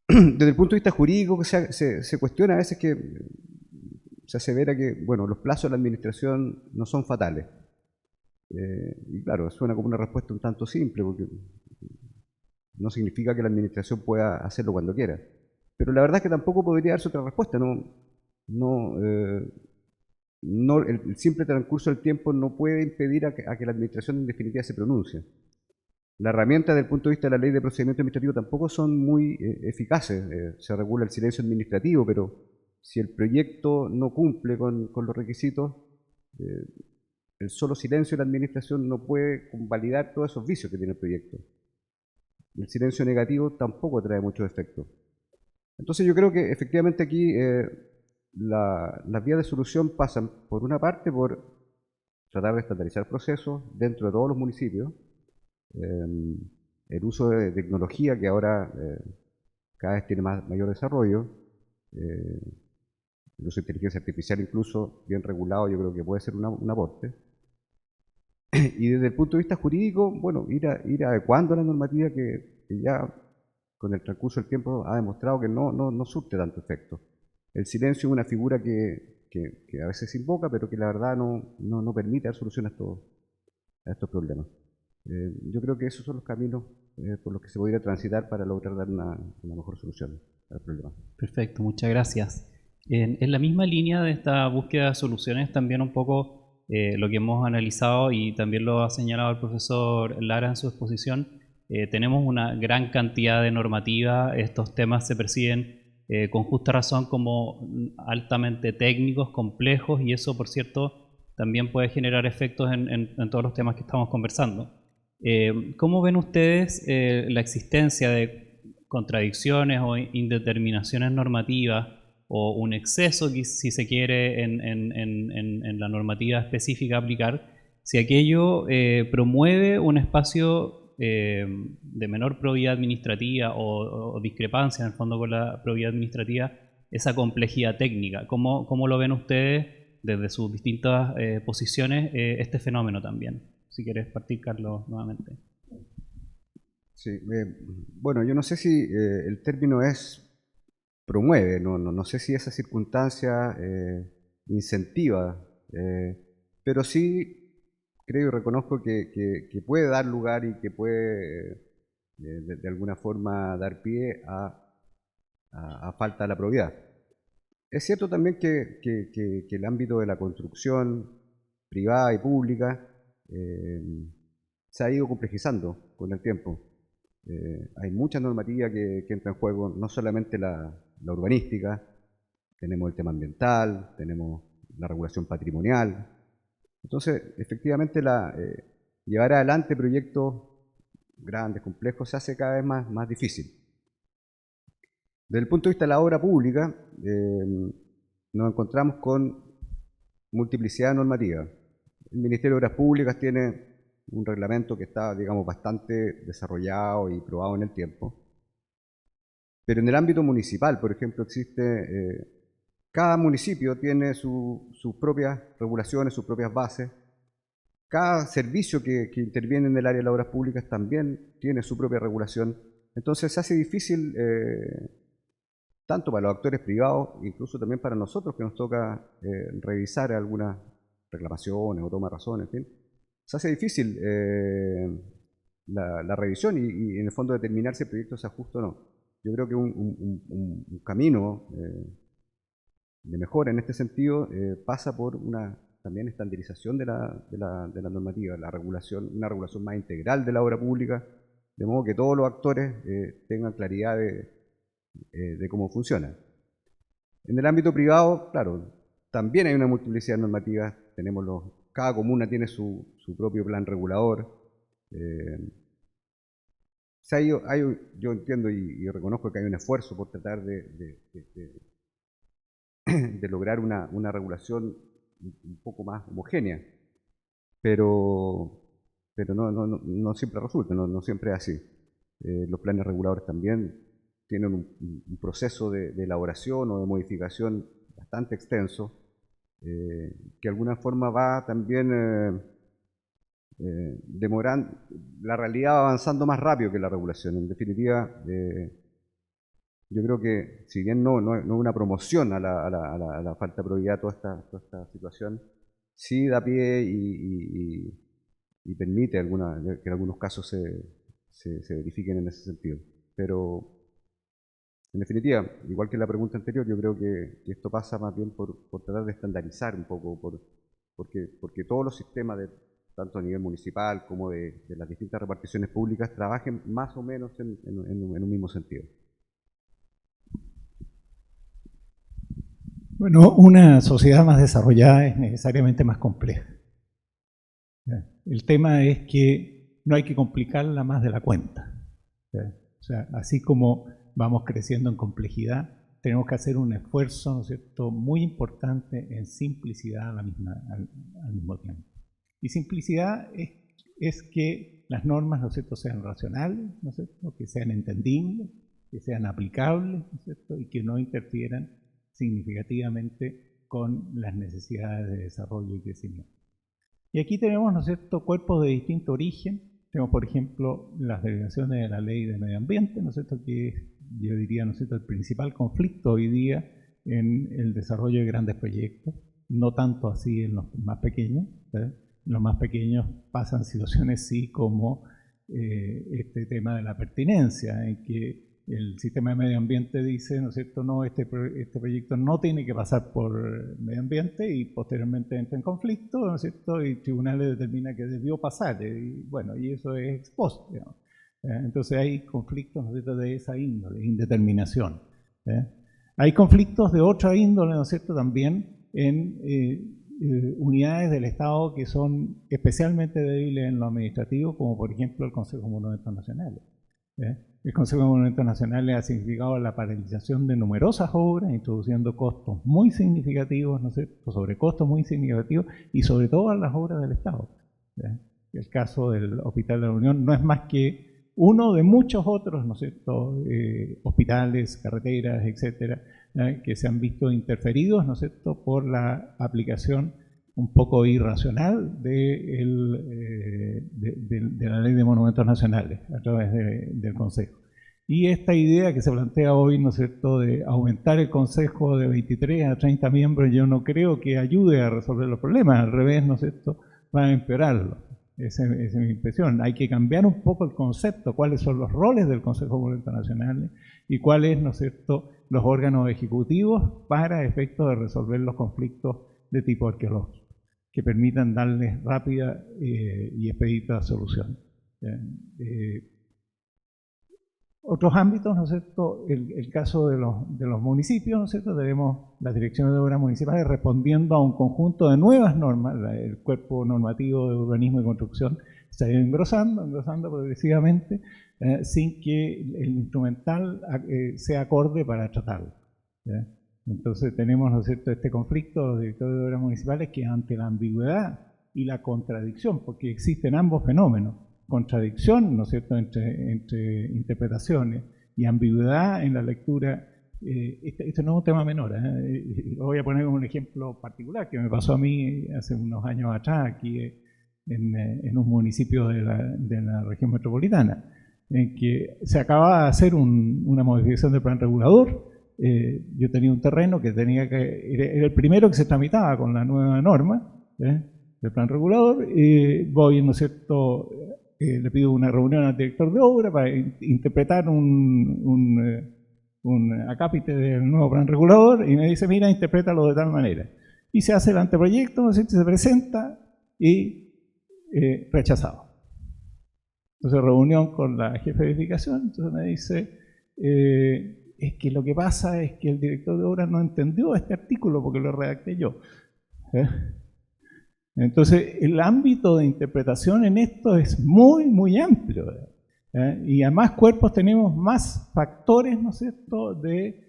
Desde el punto de vista jurídico se cuestiona a veces que se asevera que, bueno, los plazos de la administración no son fatales. Y claro, suena como una respuesta un tanto simple, porque no significa que la administración pueda hacerlo cuando quiera. Pero la verdad es que tampoco podría darse otra respuesta. El simple transcurso del tiempo no puede impedir a que la administración en definitiva se pronuncie. Las herramientas desde el punto de vista de la ley de procedimiento administrativo tampoco son muy eficaces. Se regula el silencio administrativo, pero si el proyecto no cumple con los requisitos, el solo silencio de la administración no puede validar todos esos vicios que tiene el proyecto. El silencio negativo tampoco trae muchos efectos. Entonces yo creo que efectivamente aquí las vías de solución pasan, por una parte, por tratar de estandarizar procesos dentro de todos los municipios, el uso de tecnología que ahora cada vez tiene mayor desarrollo, el uso de inteligencia artificial incluso bien regulado, yo creo que puede ser un aporte. Y desde el punto de vista jurídico, bueno, ir adecuando la normativa que ya con el transcurso del tiempo ha demostrado que no surte tanto efecto. El silencio es una figura que a veces se invoca, pero que la verdad no permite dar solución a estos problemas. Yo creo que esos son los caminos por los que se podría transitar para lograr dar una mejor solución al problema. Perfecto, muchas gracias. En la misma línea de esta búsqueda de soluciones, también un poco lo que hemos analizado, y también lo ha señalado el profesor Lara en su exposición, tenemos una gran cantidad de normativa. Estos temas se perciben con justa razón como altamente técnicos, complejos, y eso, por cierto, también puede generar efectos en todos los temas que estamos conversando. ¿Cómo ven ustedes la existencia de contradicciones o indeterminaciones normativas o un exceso, si se quiere, en la normativa específica a aplicar, si aquello promueve un espacio de menor probidad administrativa o discrepancia en el fondo con la probidad administrativa, esa complejidad técnica. ¿Cómo lo ven ustedes desde sus distintas posiciones este fenómeno también? Si quieres partir, Carlos, nuevamente. Sí, bueno, yo no sé si el término es promueve, no sé si esa circunstancia incentiva, pero sí creo y reconozco que puede dar lugar y que puede de alguna forma dar pie a falta de la probidad. Es cierto también que el ámbito de la construcción privada y pública se ha ido complejizando con el tiempo. Hay mucha normativa que entra en juego, no solamente la urbanística, tenemos el tema ambiental, tenemos la regulación patrimonial. Entonces, efectivamente, llevar adelante proyectos grandes, complejos, se hace cada vez más difícil. Desde el punto de vista de la obra pública, nos encontramos con multiplicidad normativa. El Ministerio de Obras Públicas tiene un reglamento que está, digamos, bastante desarrollado y probado en el tiempo. Pero en el ámbito municipal, por ejemplo, cada municipio tiene sus propias regulaciones, sus propias bases. Cada servicio que interviene en el área de las obras públicas también tiene su propia regulación. Entonces se hace difícil, tanto para los actores privados, incluso también para nosotros que nos toca revisar algunas reclamaciones o toma de razones, en fin. Se hace difícil la revisión y en el fondo determinar si el proyecto se ajusta o no. Yo creo que un camino de mejora en este sentido pasa por una también estandarización de la normativa, una regulación más integral de la obra pública, de modo que todos los actores tengan claridad de cómo funciona. En el ámbito privado, claro, también hay una multiplicidad de normativas, cada comuna tiene su propio plan regulador. Yo entiendo y reconozco que hay un esfuerzo por tratar de lograr una regulación un poco más homogénea, pero no siempre resulta, no siempre es así. Los planes reguladores también tienen un proceso de elaboración o de modificación bastante extenso, que de alguna forma va también demorando, la realidad va avanzando más rápido que la regulación. En definitiva, yo creo que si bien no es una promoción a la falta de probidad toda esta situación, sí da pie y permite que en algunos casos se verifiquen en ese sentido. Pero en definitiva, igual que la pregunta anterior, yo creo que esto pasa más bien por tratar de estandarizar un poco, porque todos los sistemas, tanto a nivel municipal como de las distintas reparticiones públicas, trabajen más o menos en un mismo sentido. Bueno, una sociedad más desarrollada es necesariamente más compleja. El tema es que no hay que complicarla más de la cuenta. O sea, así como vamos creciendo en complejidad, tenemos que hacer un esfuerzo, ¿no es cierto?, muy importante en simplicidad al mismo tiempo. Y simplicidad es que las normas, ¿no es cierto?, sean racionales, ¿no es cierto?, que sean entendibles, que sean aplicables, ¿no es cierto?, y que no interfieran significativamente con las necesidades de desarrollo y crecimiento. Y aquí tenemos, ¿no es cierto?, cuerpos de distinto origen. Tenemos, por ejemplo, las derivaciones de la Ley de Medio Ambiente, ¿no es cierto?, que es, yo diría, ¿no es cierto?, el principal conflicto hoy día en el desarrollo de grandes proyectos, no tanto así en los más pequeños. En los más pequeños pasan situaciones sí como este tema de la pertinencia, en que el sistema de medio ambiente dice, ¿no es cierto?, no, este proyecto no tiene que pasar por medio ambiente y posteriormente entra en conflicto, ¿no es cierto?, y tribunales determinan que debió pasar, y bueno, y eso es ex post, digamos. Entonces hay conflictos, ¿no es cierto?, de esa índole, indeterminación. Hay conflictos de otra índole, ¿no es cierto?, también en unidades del Estado que son especialmente débiles en lo administrativo, como por ejemplo el Consejo de Monumentos Nacionales. el Consejo de Monumentos Nacionales ha significado la paralización de numerosas obras, introduciendo costos muy significativos, ¿no es cierto?, sobrecostos muy significativos, y sobre todo a las obras del Estado. El caso del Hospital de la Unión no es más que uno de muchos otros, ¿no es cierto?, hospitales, carreteras, etcétera, que se han visto interferidos, ¿no es cierto?, por la aplicación un poco irracional de la Ley de Monumentos Nacionales a través del Consejo. Y esta idea que se plantea hoy, ¿no es cierto?, de aumentar el Consejo de 23 a 30 miembros, yo no creo que ayude a resolver los problemas, al revés, ¿no es cierto?, va a empeorarlo. Esa es mi impresión. Hay que cambiar un poco el concepto, cuáles son los roles del Consejo de Monumentos Nacionales y cuáles, ¿no es cierto?, los órganos ejecutivos para efectos de resolver los conflictos de tipo arqueológico, que permitan darles rápida y expedita solución. Otros ámbitos, ¿no es cierto?, el caso de los municipios, ¿no es cierto?, tenemos las direcciones de obras municipales respondiendo a un conjunto de nuevas normas. El cuerpo normativo de urbanismo y construcción se ha ido engrosando progresivamente, sin que el instrumental sea acorde para tratarlo. Entonces tenemos, ¿no es cierto?, este conflicto de los directores de obras municipales que ante la ambigüedad y la contradicción, porque existen ambos fenómenos, contradicción, ¿no es cierto?, entre interpretaciones y ambigüedad en la lectura. Este no es un tema menor, lo voy a poner como un ejemplo particular que me pasó a mí hace unos años atrás aquí en un municipio de la región metropolitana, en que se acababa de hacer una modificación del plan regulador. Yo tenía un terreno que era el primero que se tramitaba con la nueva norma del plan regulador. Voy, ¿no es cierto?, le pido una reunión al director de obra para interpretar un acápite del nuevo plan regulador, y me dice, mira, interprétalo de tal manera. Y se hace el anteproyecto, ¿no es cierto?, se presenta y rechazado. Entonces, reunión con la jefe de edificación, entonces me dice, es que lo que pasa es que el director de obra no entendió este artículo porque lo redacté yo. Entonces, el ámbito de interpretación en esto es muy, muy amplio. Y a más cuerpos tenemos más factores, ¿no es cierto?, de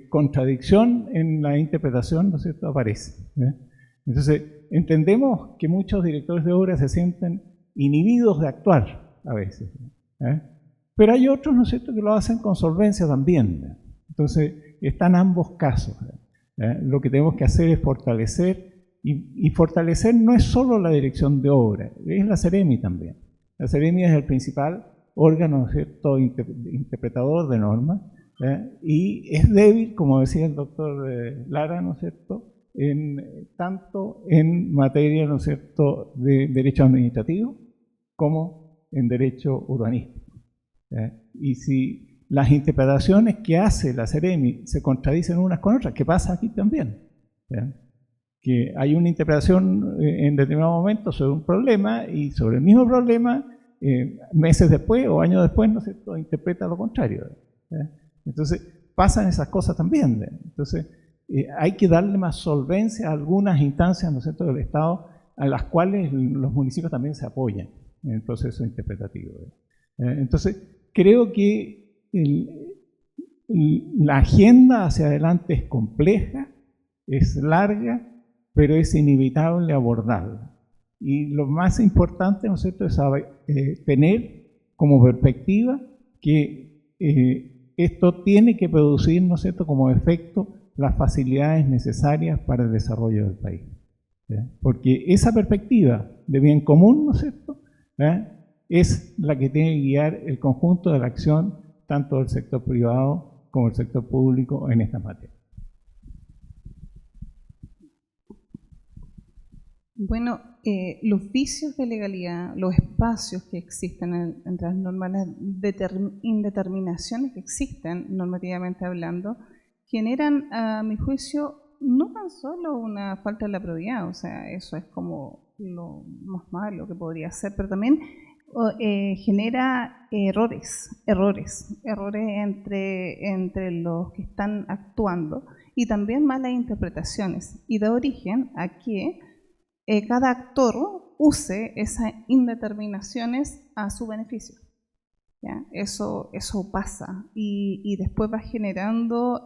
contradicción en la interpretación, ¿no es cierto?, aparece. Entonces, entendemos que muchos directores de obra se sienten inhibidos de actuar a veces. Pero hay otros, ¿no es cierto?, que lo hacen con solvencia también. Entonces, están ambos casos. Lo que tenemos que hacer es fortalecer. Y fortalecer no es solo la dirección de obra, es la Seremi también. La Seremi es el principal órgano, ¿no es cierto?, interpretador de normas, y es débil, como decía el doctor Lara, ¿no es cierto?, tanto en materia, ¿no es cierto?, de derecho administrativo como en derecho urbanístico. Y si las interpretaciones que hace la Seremi se contradicen unas con otras, ¿qué pasa aquí también? Que hay una interpretación en determinado momento sobre un problema y sobre el mismo problema, meses después o años después, ¿no es cierto?, interpreta lo contrario. Entonces, pasan esas cosas también. Entonces, hay que darle más solvencia a algunas instancias, ¿no es cierto?, del Estado, a las cuales los municipios también se apoyan en el proceso interpretativo. Entonces, creo que la agenda hacia adelante es compleja, es larga, pero es inevitable abordarla. Y lo más importante, ¿no es cierto?, es tener como perspectiva que esto tiene que producir, ¿no es cierto?, como efecto las facilidades necesarias para el desarrollo del país. Porque esa perspectiva de bien común, ¿no es cierto?, es la que tiene que guiar el conjunto de la acción tanto del sector privado como del sector público en esta materia. Bueno, los vicios de legalidad, los espacios que existen entre las normas, las indeterminaciones que existen normativamente hablando, generan, a mi juicio, no tan solo una falta de la probidad, o sea, eso es como lo más malo que podría ser, pero también genera errores entre los que están actuando y también malas interpretaciones, y da origen a que cada actor use esas indeterminaciones a su beneficio. ¿ya? Eso pasa y después va generando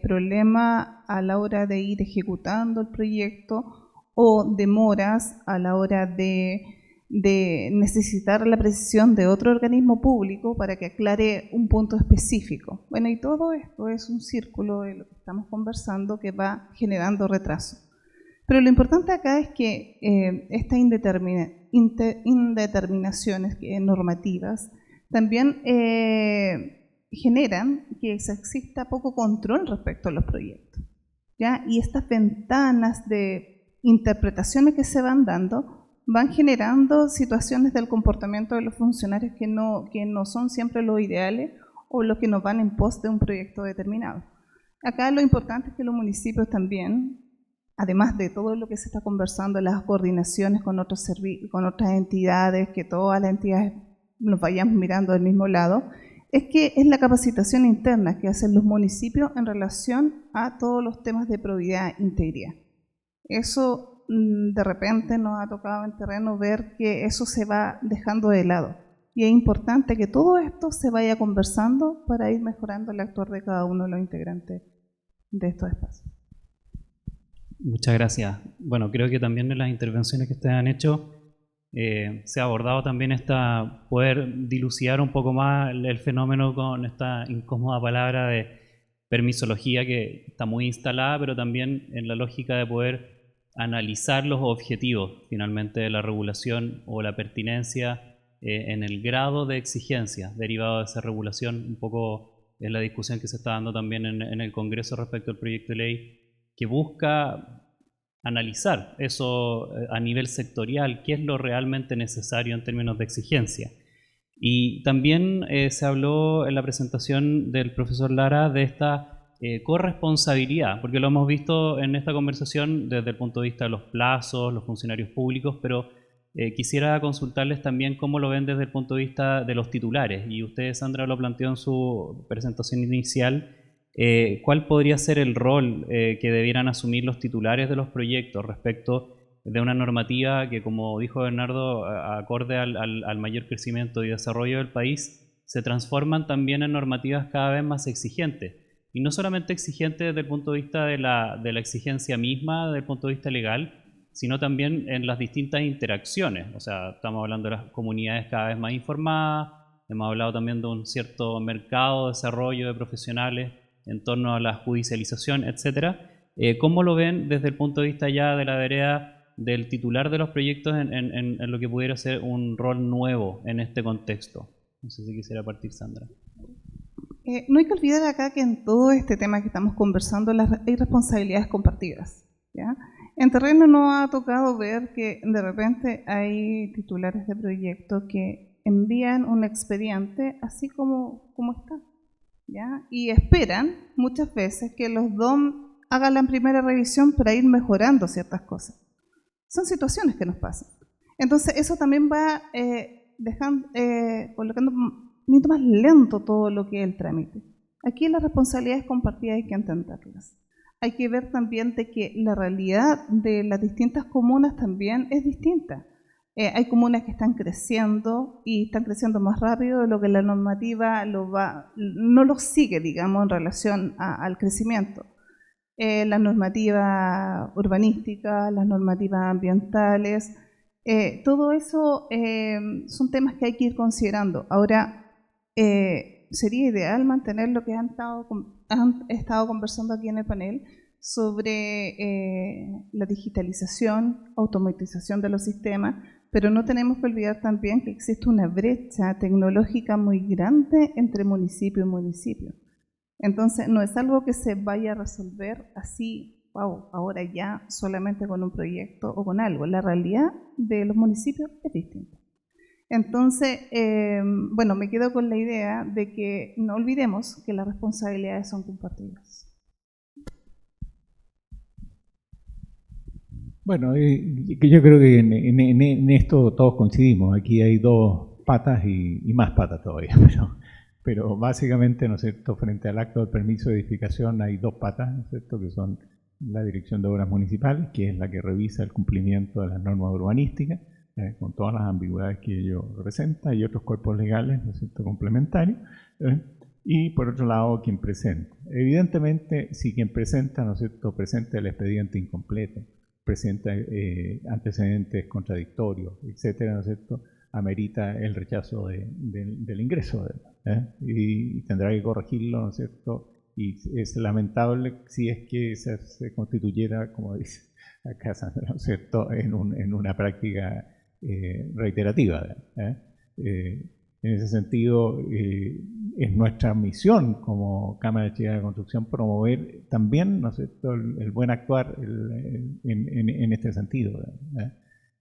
problemas a la hora de ir ejecutando el proyecto o demoras a la hora de necesitar la precisión de otro organismo público para que aclare un punto específico. Bueno, y todo esto es un círculo de lo que estamos conversando que va generando retraso. Pero lo importante acá es que estas indeterminaciones normativas también generan que exista poco control respecto a los proyectos, ¿ya? Y estas ventanas de interpretaciones que se van dando van generando situaciones del comportamiento de los funcionarios que no son siempre los ideales o los que nos van en pos de un proyecto determinado. Acá lo importante es que los municipios también, además de todo lo que se está conversando, las coordinaciones con otras entidades, que todas las entidades nos vayamos mirando del mismo lado, es que es la capacitación interna que hacen los municipios en relación a todos los temas de probidad e integridad. Eso de repente nos ha tocado en terreno ver que eso se va dejando de lado. Y es importante que todo esto se vaya conversando para ir mejorando el actuar de cada uno de los integrantes de estos espacios. Muchas gracias. Bueno, creo que también en las intervenciones que ustedes han hecho se ha abordado también poder dilucidar un poco más el fenómeno con esta incómoda palabra de permisología que está muy instalada, pero también en la lógica de poder analizar los objetivos finalmente de la regulación o la pertinencia en el grado de exigencia derivado de esa regulación. Un poco es la discusión que se está dando también en el Congreso respecto al proyecto de ley que busca analizar eso a nivel sectorial, qué es lo realmente necesario en términos de exigencia. Y también se habló en la presentación del profesor Lara de esta corresponsabilidad, porque lo hemos visto en esta conversación desde el punto de vista de los plazos, los funcionarios públicos, pero quisiera consultarles también cómo lo ven desde el punto de vista de los titulares. Y usted, Sandra, lo planteó en su presentación inicial. ¿Cuál podría ser el rol que debieran asumir los titulares de los proyectos respecto de una normativa que, como dijo Bernardo, acorde al mayor crecimiento y desarrollo del país, se transforman también en normativas cada vez más exigentes? Y no solamente exigentes desde el punto de vista de la exigencia misma, desde el punto de vista legal, sino también en las distintas interacciones. O sea, estamos hablando de las comunidades cada vez más informadas, hemos hablado también de un cierto mercado de desarrollo de profesionales en torno a la judicialización, etcétera. ¿Cómo lo ven desde el punto de vista ya de la vereda del titular de los proyectos en lo que pudiera ser un rol nuevo en este contexto? No sé si quisiera partir, Sandra. No hay que olvidar acá que en todo este tema que estamos conversando hay responsabilidades compartidas, ¿ya? En terreno nos ha tocado ver que de repente hay titulares de proyectos que envían un expediente así como está, ¿ya? Y esperan muchas veces que los DOM hagan la primera revisión para ir mejorando ciertas cosas. Son situaciones que nos pasan. Entonces eso también va colocando mucho más lento todo lo que es el trámite. Aquí las responsabilidades compartidas hay que entenderlas. Hay que ver también de que la realidad de las distintas comunas también es distinta. Hay comunas que están creciendo y están creciendo más rápido de lo que la normativa no lo sigue, digamos, en relación al crecimiento. Las normativas urbanísticas, las normativas ambientales, todo eso son temas que hay que ir considerando. Ahora, sería ideal mantener lo que han estado conversando aquí en el panel sobre la digitalización, automatización de los sistemas, pero no tenemos que olvidar también que existe una brecha tecnológica muy grande entre municipio y municipio. Entonces, no es algo que se vaya a resolver así, ahora ya, solamente con un proyecto o con algo. La realidad de los municipios es distinta. Entonces, bueno, me quedo con la idea de que no olvidemos que las responsabilidades son compartidas. Bueno, yo creo que en esto todos coincidimos. Aquí hay dos patas y más patas todavía, pero básicamente, ¿no es cierto?, frente al acto del permiso de edificación hay dos patas, ¿no es cierto?, que son la Dirección de Obras Municipales, que es la que revisa el cumplimiento de las normas urbanísticas, con todas las ambigüedades que ello representa, y otros cuerpos legales, ¿no es cierto?, complementarios, y por otro lado quien presenta. Evidentemente, si quien presenta, ¿no es cierto?, presenta el expediente incompleto, presenta antecedentes contradictorios, etcétera, ¿no es cierto?, amerita el rechazo del ingreso, y tendrá que corregirlo, ¿no es cierto?, y es lamentable si es que se constituyera, como dice acá, ¿no es cierto?, en una práctica reiterativa. En ese sentido, es nuestra misión como Cámara Chilena de Construcción promover también, ¿no es cierto?, el buen actuar en este sentido.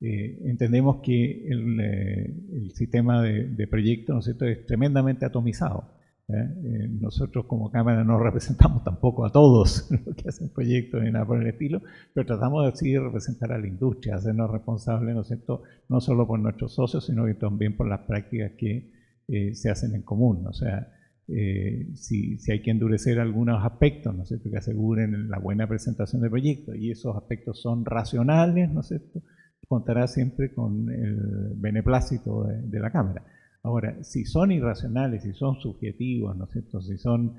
Entendemos que el sistema de proyectos, ¿no es cierto?, es tremendamente atomizado. Nosotros como Cámara no representamos tampoco a todos los que hacen proyectos ni nada por el estilo, pero tratamos de representar a la industria, hacernos responsables, ¿no es cierto?, no solo por nuestros socios, sino que también por las prácticas que se hacen en común. O sea, si hay que endurecer algunos aspectos, ¿no es cierto?, que aseguren la buena presentación de proyectos, y esos aspectos son racionales, ¿no es cierto?, contará siempre con el beneplácito de la Cámara. Ahora, si son irracionales, si son subjetivos, ¿no es cierto?, si son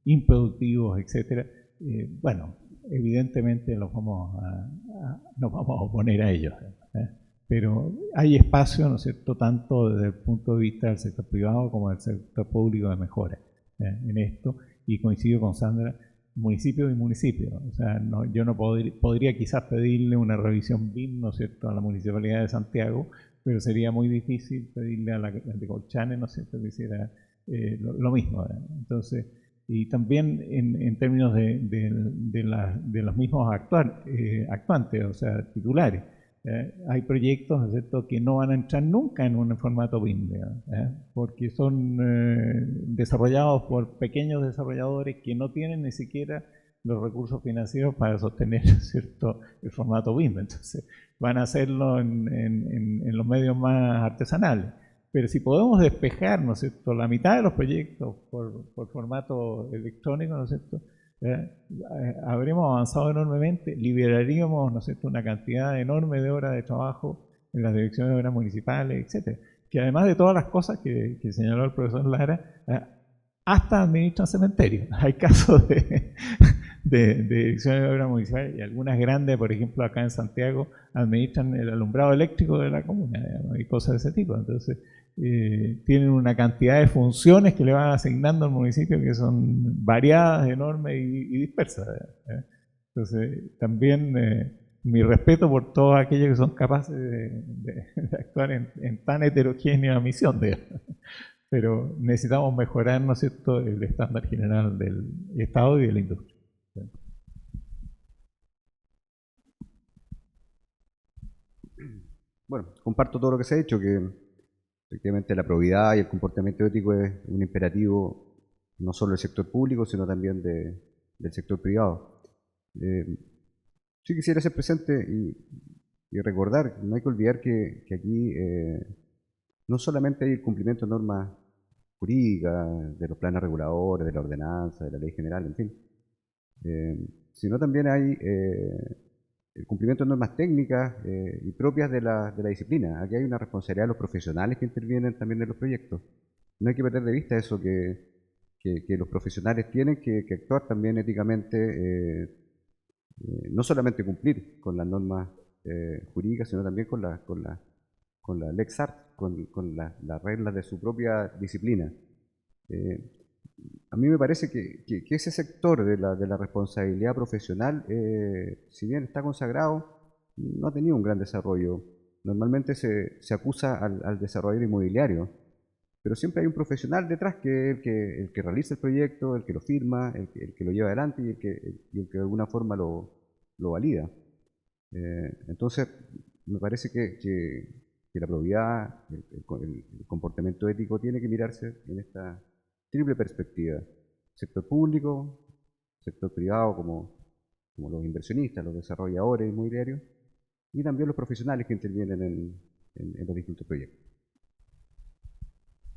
improductivos, etcétera, bueno, evidentemente nos vamos a oponer a ellos. Pero hay espacio, ¿no es cierto?, tanto desde el punto de vista del sector privado como del sector público de mejora en esto, y coincido con Sandra, municipio y municipio. O sea, yo no podría quizás pedirle una revisión BIM, ¿no es cierto?, a la Municipalidad de Santiago, pero sería muy difícil pedirle a la de Colchane, ¿no es cierto?, que hiciera lo mismo. Entonces, y también en términos de los mismos actuantes, o sea, titulares. Hay proyectos, ¿no es cierto?, que no van a entrar nunca en un formato BIM, porque son desarrollados por pequeños desarrolladores que no tienen ni siquiera los recursos financieros para sostener, ¿cierto?, el formato BIM. Entonces van a hacerlo en los medios más artesanales. Pero si podemos despejar, ¿no es cierto?, la mitad de los proyectos por formato electrónico, ¿no es cierto?, habremos avanzado enormemente, liberaríamos, ¿no es cierto?, una cantidad enorme de horas de trabajo en las direcciones de obras municipales, etcétera, que además de todas las cosas que señaló el profesor Lara, hasta administran cementerios. Hay casos de direcciones de obras municipales, y algunas grandes, por ejemplo acá en Santiago, administran el alumbrado eléctrico de la comuna, digamos, y cosas de ese tipo. Entonces tienen una cantidad de funciones que le van asignando al municipio que son variadas, enormes y dispersas. Entonces también mi respeto por todos aquellos que son capaces de actuar en tan heterogénea misión, pero necesitamos mejorar, ¿no es cierto?, el estándar general del Estado y de la industria. Bueno, comparto todo lo que se ha dicho, que efectivamente la probidad y el comportamiento ético es un imperativo no solo del sector público, sino también del sector privado. Sí quisiera ser presente y recordar, no hay que olvidar que aquí no solamente hay el cumplimiento de normas jurídicas, de los planes reguladores, de la ordenanza, de la ley general, en fin, sino también hay el cumplimiento de normas técnicas y propias de la disciplina. Aquí hay una responsabilidad de los profesionales que intervienen también en los proyectos. No hay que perder de vista eso, que los profesionales tienen que actuar también éticamente, no solamente cumplir con las normas jurídicas, sino también con la Lex Art, con las reglas de su propia disciplina. A mí me parece que ese sector de la responsabilidad profesional, si bien está consagrado, no ha tenido un gran desarrollo. Normalmente se acusa al desarrollador inmobiliario, pero siempre hay un profesional detrás que es el que realiza el proyecto, el que lo firma, el que lo lleva adelante y el que de alguna forma lo valida. Entonces, me parece que la probidad, el comportamiento ético tiene que mirarse en esta triple perspectiva: sector público, sector privado como los inversionistas, los desarrolladores inmobiliarios, y también los profesionales que intervienen en los distintos proyectos.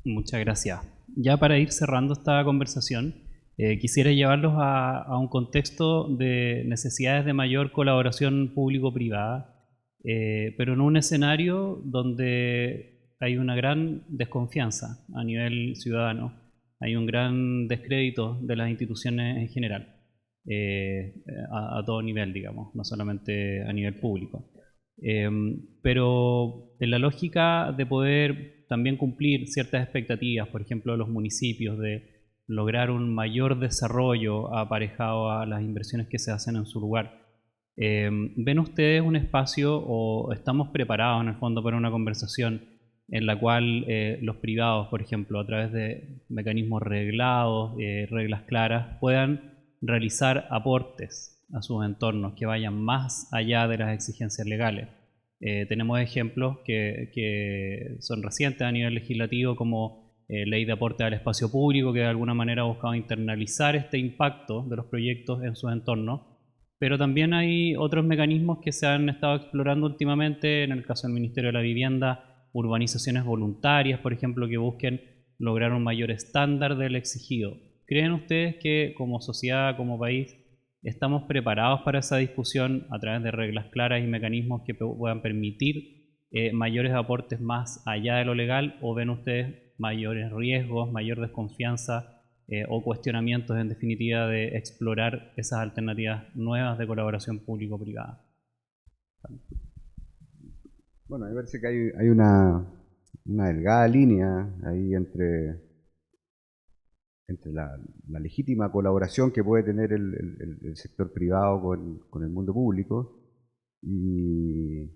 Muchas gracias. Ya para ir cerrando esta conversación, quisiera llevarlos a un contexto de necesidades de mayor colaboración público-privada pero en un escenario donde hay una gran desconfianza a nivel ciudadano, hay un gran descrédito de las instituciones en general, a todo nivel, digamos, no solamente a nivel público. Pero en la lógica de poder también cumplir ciertas expectativas, por ejemplo, de los municipios, de lograr un mayor desarrollo aparejado a las inversiones que se hacen en su lugar, ¿ven ustedes un espacio o estamos preparados en el fondo para una conversación en la cual los privados, por ejemplo, a través de mecanismos reglados, reglas claras, puedan realizar aportes a sus entornos que vayan más allá de las exigencias legales? Tenemos ejemplos que son recientes a nivel legislativo, como ley de aporte al espacio público, que de alguna manera ha buscado internalizar este impacto de los proyectos en sus entornos, pero también hay otros mecanismos que se han estado explorando últimamente, en el caso del Ministerio de la Vivienda, urbanizaciones voluntarias, por ejemplo, que busquen lograr un mayor estándar del exigido. ¿Creen ustedes que como sociedad, como país, estamos preparados para esa discusión a través de reglas claras y mecanismos que puedan permitir mayores aportes más allá de lo legal, o ven ustedes mayores riesgos, mayor desconfianza o cuestionamientos, en definitiva, de explorar esas alternativas nuevas de colaboración público-privada? Bueno, me parece que hay una delgada línea ahí entre la legítima colaboración que puede tener el sector privado con el mundo público y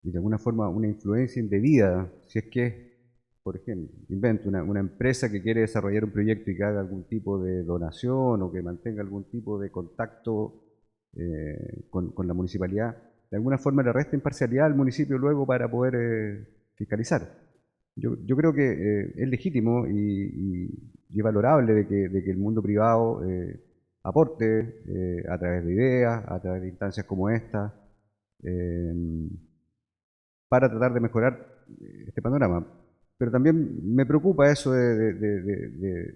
de alguna forma una influencia indebida, si es que, por ejemplo, invento una empresa que quiere desarrollar un proyecto y que haga algún tipo de donación o que mantenga algún tipo de contacto con la municipalidad, de alguna forma le resta imparcialidad al municipio luego para poder fiscalizar. Yo creo que es legítimo y valorable de que el mundo privado aporte a través de ideas, a través de instancias como esta, para tratar de mejorar este panorama. Pero también me preocupa eso de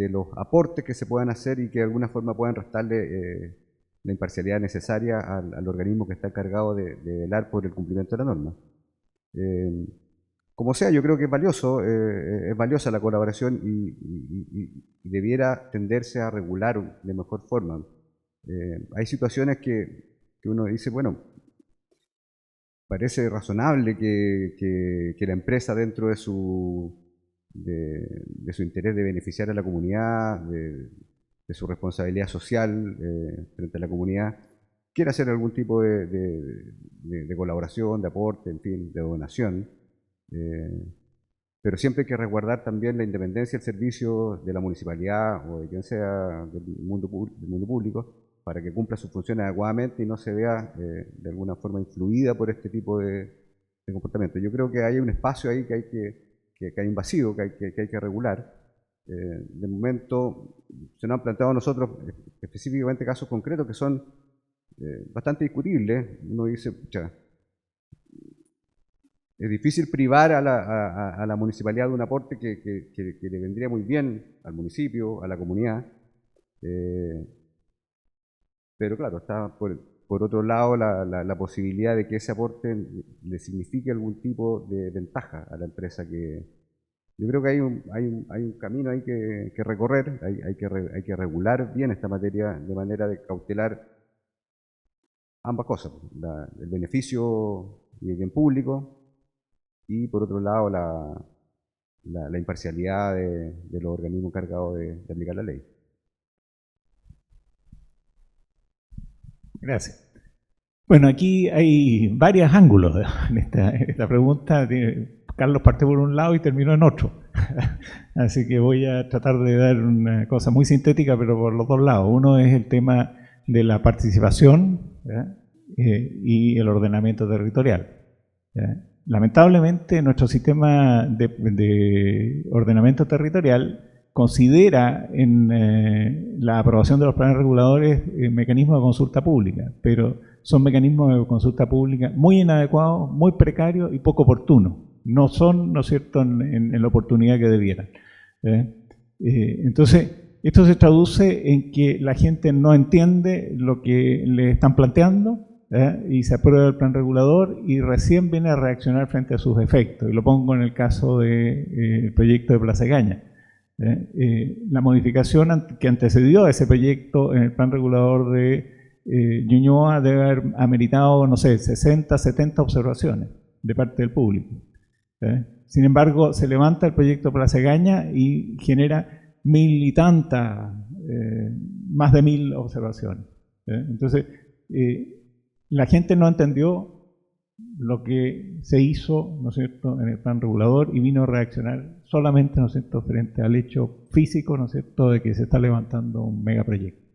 los aportes que se puedan hacer y que de alguna forma puedan restarle la imparcialidad necesaria al organismo que está encargado de velar por el cumplimiento de la norma. Como sea, yo creo que es valiosa la colaboración y debiera tenderse a regular de mejor forma. Hay situaciones que uno dice, bueno, parece razonable que la empresa, dentro de su interés de beneficiar a la comunidad, de su responsabilidad social frente a la comunidad, quiera hacer algún tipo de colaboración, de aporte, en fin, de donación. Pero siempre hay que resguardar también la independencia del servicio de la municipalidad o de quien sea del mundo público, para que cumpla sus funciones adecuadamente y no se vea de alguna forma influida por este tipo de comportamiento. Yo creo que hay un espacio ahí que hay un vacío que hay que regular. De momento se nos han planteado a nosotros específicamente casos concretos que son bastante discutibles. Uno dice, pucha, es difícil privar a la municipalidad de un aporte que le vendría muy bien al municipio, a la comunidad. Pero claro, está por otro lado la posibilidad de que ese aporte le signifique algún tipo de ventaja a la empresa. Yo creo que hay un camino ahí que recorrer, hay que regular bien esta materia de manera de cautelar ambas cosas, el beneficio y el bien público, y por otro lado la imparcialidad de los organismos encargados de aplicar la ley. Gracias. Bueno, aquí hay varios ángulos en esta pregunta. Carlos partió por un lado y terminó en otro. Así que voy a tratar de dar una cosa muy sintética, pero por los dos lados. Uno es el tema de la participación, y el ordenamiento territorial. Lamentablemente, nuestro sistema de ordenamiento territorial considera en la aprobación de los planes reguladores mecanismos de consulta pública, pero son mecanismos de consulta pública muy inadecuados, muy precarios y poco oportunos. No son, ¿no es cierto?, en la oportunidad que debieran. Entonces, Esto se traduce en que la gente no entiende lo que le están planteando, y se aprueba el plan regulador y recién viene a reaccionar frente a sus efectos. Y lo pongo en el caso del proyecto de Plaza Egaña. La modificación que antecedió a ese proyecto en el plan regulador de Ñuñoa debe haber ameritado, no sé, 60, 70 observaciones de parte del público. Sin embargo, se levanta el proyecto Plaza Egaña y genera 1000 y tantas, más de 1000 observaciones. Entonces, la gente no entendió lo que se hizo, ¿no es cierto?, en el plan regulador y vino a reaccionar solamente, ¿no es cierto?, frente al hecho físico, ¿no es cierto?, de que se está levantando un megaproyecto.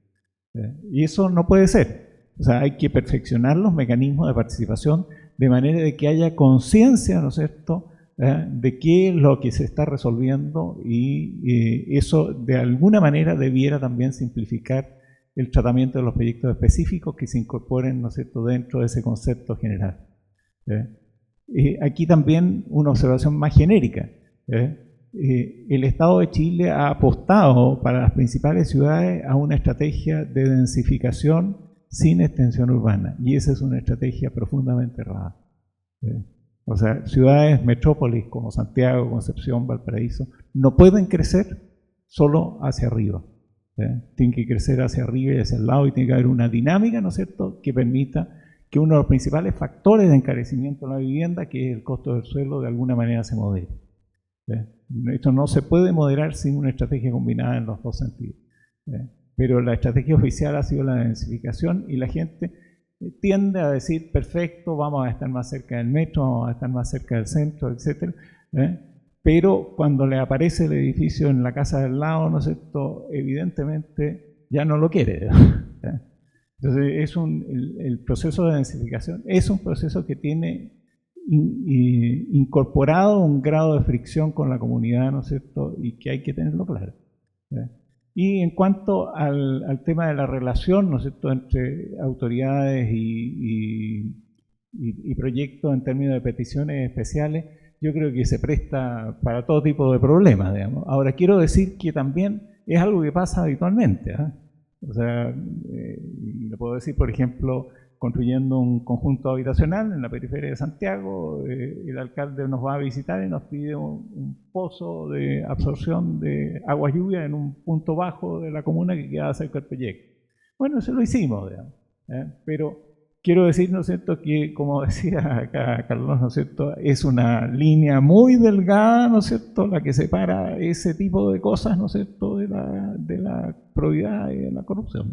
Y eso no puede ser. O sea, hay que perfeccionar los mecanismos de participación de manera de que haya conciencia, ¿no es cierto?, de qué es lo que se está resolviendo y eso de alguna manera debiera también simplificar el tratamiento de los proyectos específicos que se incorporen, ¿no es cierto?, dentro de ese concepto general. Aquí también una observación más genérica. El Estado de Chile ha apostado para las principales ciudades a una estrategia de densificación sin extensión urbana y esa es una estrategia profundamente errada. O sea, ciudades, metrópolis como Santiago, Concepción, Valparaíso, no pueden crecer solo hacia arriba. Tienen que crecer hacia arriba y hacia el lado y tiene que haber una dinámica, ¿no es cierto?, que permita que uno de los principales factores de encarecimiento de la vivienda, que es el costo del suelo, de alguna manera se modere. Esto no se puede moderar sin una estrategia combinada en los dos sentidos. Pero la estrategia oficial ha sido la densificación y la gente tiende a decir, perfecto, vamos a estar más cerca del metro, vamos a estar más cerca del centro, etc. Pero cuando le aparece el edificio en la casa del lado, ¿no es cierto?, evidentemente ya no lo quiere. Entonces el proceso de densificación es un proceso que tiene incorporado un grado de fricción con la comunidad, ¿no es cierto?, y que hay que tenerlo claro. Y en cuanto al tema de la relación, ¿no es cierto?, entre autoridades y proyectos en términos de peticiones especiales, yo creo que se presta para todo tipo de problemas, digamos. Ahora, quiero decir que también es algo que pasa habitualmente. O sea, lo puedo decir, por ejemplo, construyendo un conjunto habitacional en la periferia de Santiago, el alcalde nos va a visitar y nos pide un pozo de absorción de agua lluvia en un punto bajo de la comuna que queda cerca del proyecto. Bueno, eso lo hicimos, digamos, pero quiero decir, ¿no es cierto?, que como decía acá Carlos, ¿no es cierto?, es una línea muy delgada, ¿no es cierto?, la que separa ese tipo de cosas, ¿no es cierto?, de la probidad y de la corrupción.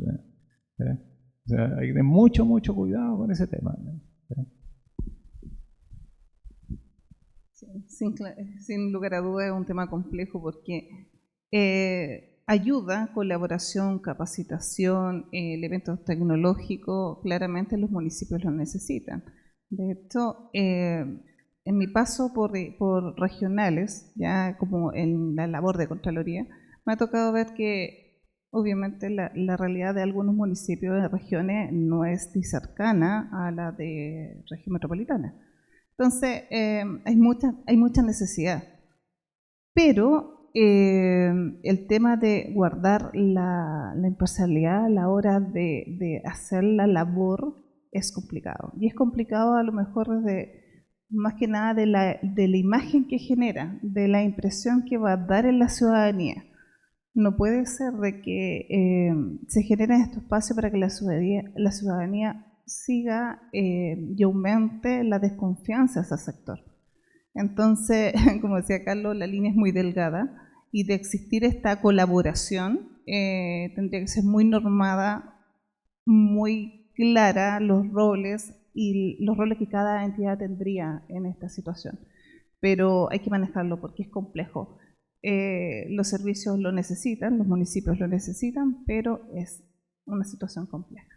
O sea, hay que tener mucho, mucho cuidado con ese tema. Sin lugar a dudas es un tema complejo porque ayuda, colaboración, capacitación, elementos tecnológicos, claramente los municipios los necesitan. De hecho, en mi paso por regionales, ya como en la labor de Contraloría, me ha tocado ver que obviamente la realidad de algunos municipios de regiones no es cercana a la de región metropolitana. Entonces, hay mucha necesidad. Pero el tema de guardar la imparcialidad a la hora de hacer la labor es complicado. Y es complicado a lo mejor más que nada de la imagen que genera, de la impresión que va a dar en la ciudadanía. No puede ser de que se generen estos espacios para que la ciudadanía siga y aumente la desconfianza a ese sector. Entonces, como decía Carlos, la línea es muy delgada y de existir esta colaboración tendría que ser muy normada, muy clara los roles y los roles que cada entidad tendría en esta situación. Pero hay que manejarlo porque es complejo. Los servicios lo necesitan, los municipios lo necesitan, pero es una situación compleja.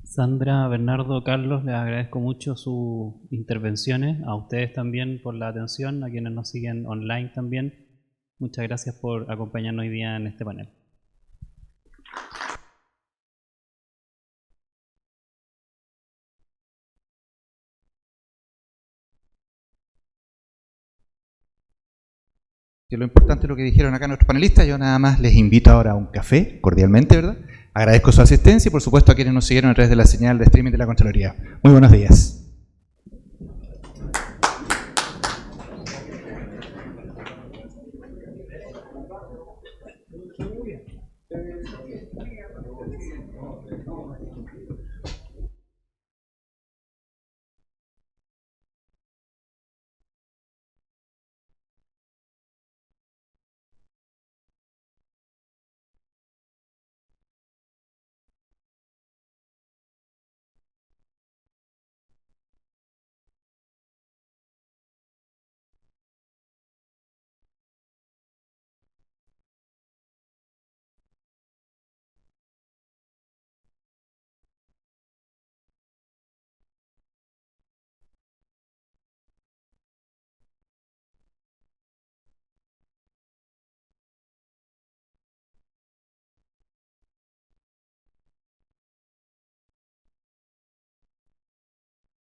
Sandra, Bernardo, Carlos, les agradezco mucho sus intervenciones, a ustedes también por la atención, a quienes nos siguen online también. Muchas gracias por acompañarnos hoy día en este panel. que lo importante es lo que dijeron acá nuestros panelistas. Yo nada más les invito ahora a un café, cordialmente, ¿verdad? Agradezco su asistencia y por supuesto a quienes nos siguieron a través de la señal de streaming de la Contraloría. Muy buenos días.